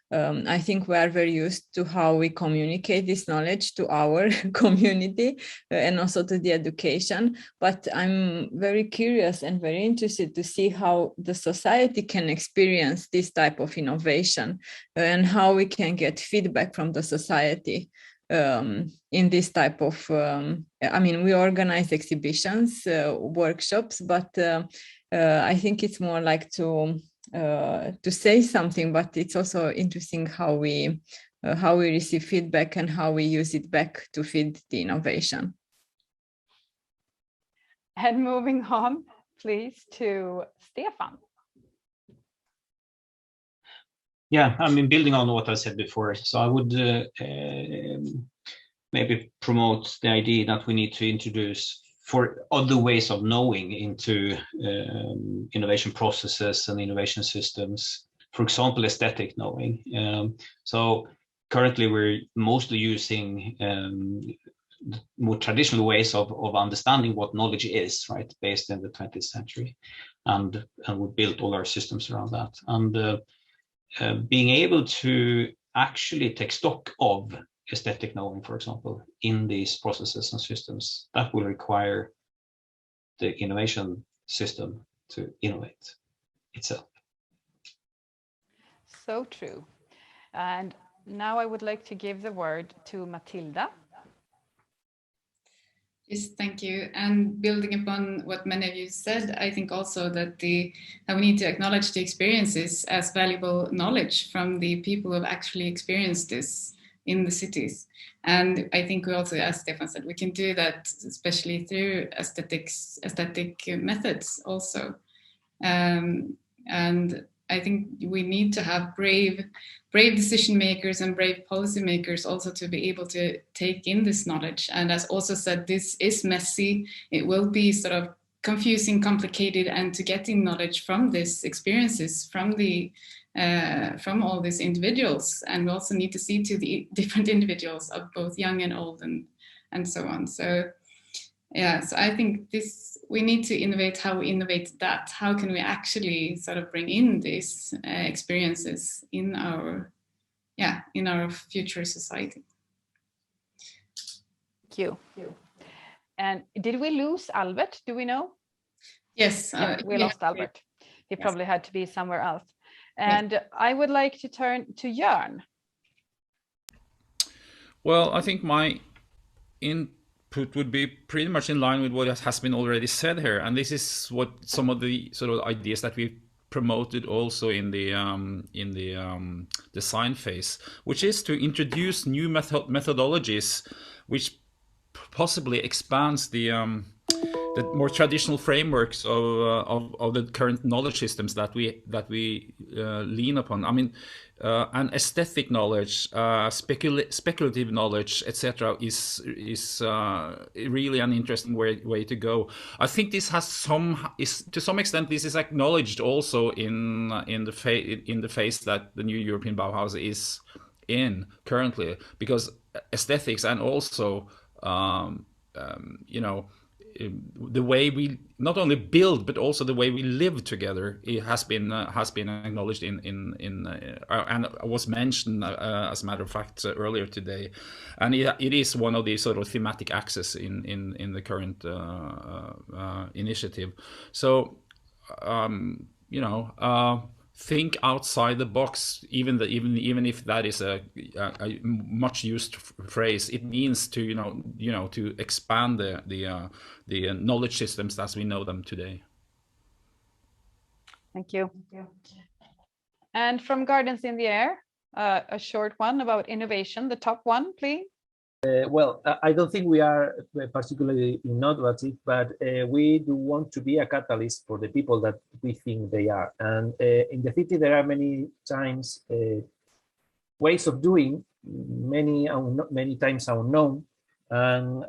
I think we are very used to how we communicate this knowledge to our community and also to the education. But I'm very curious and very interested to see how the society can experience this type of innovation and how we can get feedback from the society in this type of, I mean, we organize exhibitions, workshops, but I think it's more like to say something, but it's also interesting how we receive feedback and how we use it back to feed the innovation. And moving on, please, to Stefan. Yeah, I mean, building on what I said before, so I would maybe promote the idea that we need to introduce for other ways of knowing into innovation processes and innovation systems, for example, aesthetic knowing. So currently we're mostly using more traditional ways of understanding what knowledge is, right, based in the 20th century. And we built all our systems around that. And being able to actually take stock of aesthetic knowing, for example, in these processes and systems, that will require the innovation system to innovate itself. So true. And now I would like to give the word to Matilda. Yes, thank you. And building upon what many of you said, I think also that we need to acknowledge the experiences as valuable knowledge from the people who have actually experienced this in the cities. And I think we also, as Stefan said, we can do that especially through aesthetic methods also. And I think we need to have brave decision makers and brave policy makers also to be able to take in this knowledge. And as also said, this is messy. It will be sort of confusing, complicated, and to getting knowledge from these experiences, from all these individuals. And we also need to see to the different individuals of both young and old and so on. So yeah, so I think this we need to innovate how we innovate that. How can we actually sort of bring in these experiences in our future society? Thank you. And did we lose Albert? Do we know? Yes, we lost Albert. He probably had to be somewhere else. And I would like to turn to Jörn. Well, I think my input would be pretty much in line with what has been already said here, and this is what some of the sort of ideas that we've promoted also in the design phase, which is to introduce new methodologies, which possibly expands the more traditional frameworks of the current knowledge systems that we lean upon. I mean, and aesthetic knowledge, speculative knowledge, etc., is really an interesting way to go. I think this has to some extent this is acknowledged also in the phase that the new European Bauhaus is in currently, because aesthetics and also the way we not only build but also the way we live together, it has been acknowledged and was mentioned as a matter of fact earlier today, and it is one of the sort of thematic axes in the current initiative. So think outside the box, even if that is a much used phrase. It means to to expand the knowledge systems as we know them today. Thank you. And from Gardens in the Air, a short one about innovation, the top one, please. Well, I don't think we are particularly innovative, but we do want to be a catalyst for the people that we think they are. And in the city, there are many times ways of doing, many times unknown. And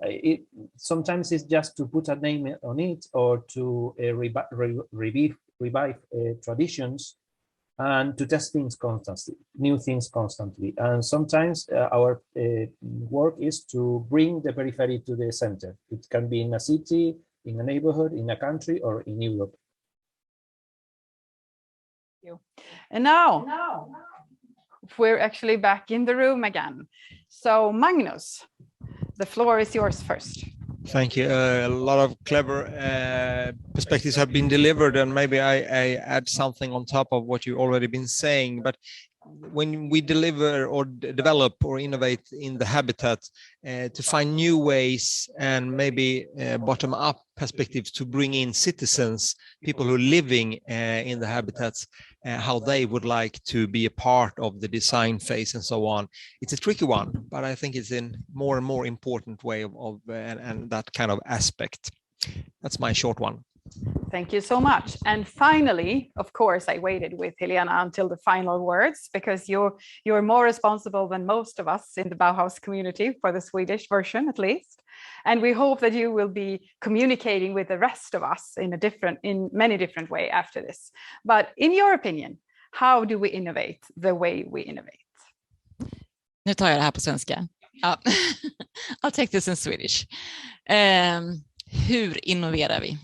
sometimes it's just to put a name on it or to revive traditions, and to test things constantly, new things constantly. And sometimes our work is to bring the periphery to the center. It can be in a city, in a neighborhood, in a country, or in Europe. Thank you. And now we're actually back in the room again. So Magnus, the floor is yours first. Thank you. A lot of clever perspectives have been delivered, and maybe I add something on top of what you've already been saying. But when we deliver or develop or innovate in the habitat, to find new ways and maybe bottom-up perspectives to bring in citizens, people who are living in the habitats, how they would like to be a part of the design phase and so on. It's a tricky one, but I think it's a more and more important way of and that kind of aspect. That's my short one. Thank you so much. And finally, of course, I waited with Helena until the final words, because you're more responsible than most of us in the Bauhaus community, for the Swedish version at least. And we hope that you will be communicating with the rest of us in many different ways after this. But in your opinion, how do we innovate the way we innovate? Nu tar jag det här på svenska. Ja. I'll take this in Swedish. Hur innoverar vi?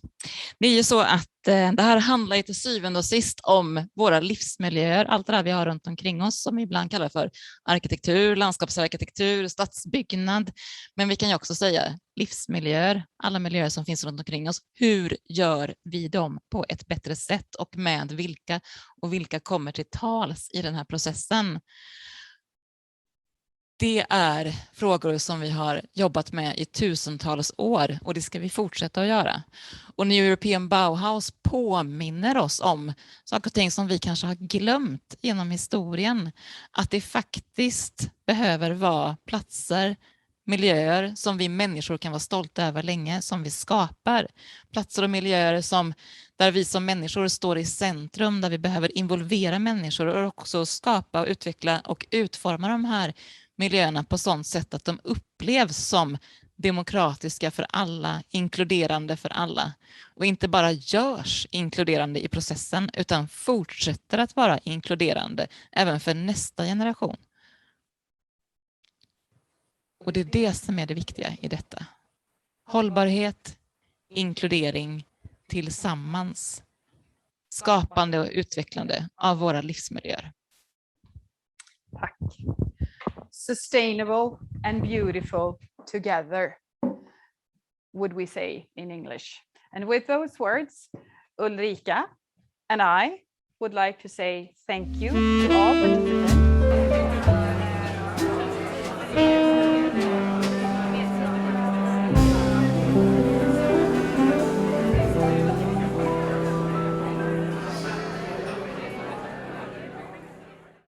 Det är ju så att det här handlar ju till syvende och sist om våra livsmiljöer, allt det där vi har runt omkring oss, som vi ibland kallar för arkitektur, landskapsarkitektur, stadsbyggnad, men vi kan ju också säga livsmiljöer, alla miljöer som finns runt omkring oss. Hur gör vi dem på ett bättre sätt och med vilka, och vilka kommer till tals i den här processen? Det är frågor som vi har jobbat med i tusentals år, och det ska vi fortsätta att göra. Och New European Bauhaus påminner oss om saker och ting som vi kanske har glömt genom historien. Att det faktiskt behöver vara platser, miljöer som vi människor kan vara stolta över länge, som vi skapar. Platser och miljöer där vi som människor står i centrum, där vi behöver involvera människor och också skapa och utveckla och utforma de här miljöerna på sådant sätt att de upplevs som demokratiska för alla, inkluderande för alla, och inte bara görs inkluderande i processen utan fortsätter att vara inkluderande även för nästa generation. Och det är det som är det viktiga i detta. Hållbarhet, inkludering, tillsammans, skapande och utvecklande av våra livsmiljöer. Tack. Sustainable and beautiful together, would we say in English. And with those words, Ulrika and I would like to say thank you to all participants.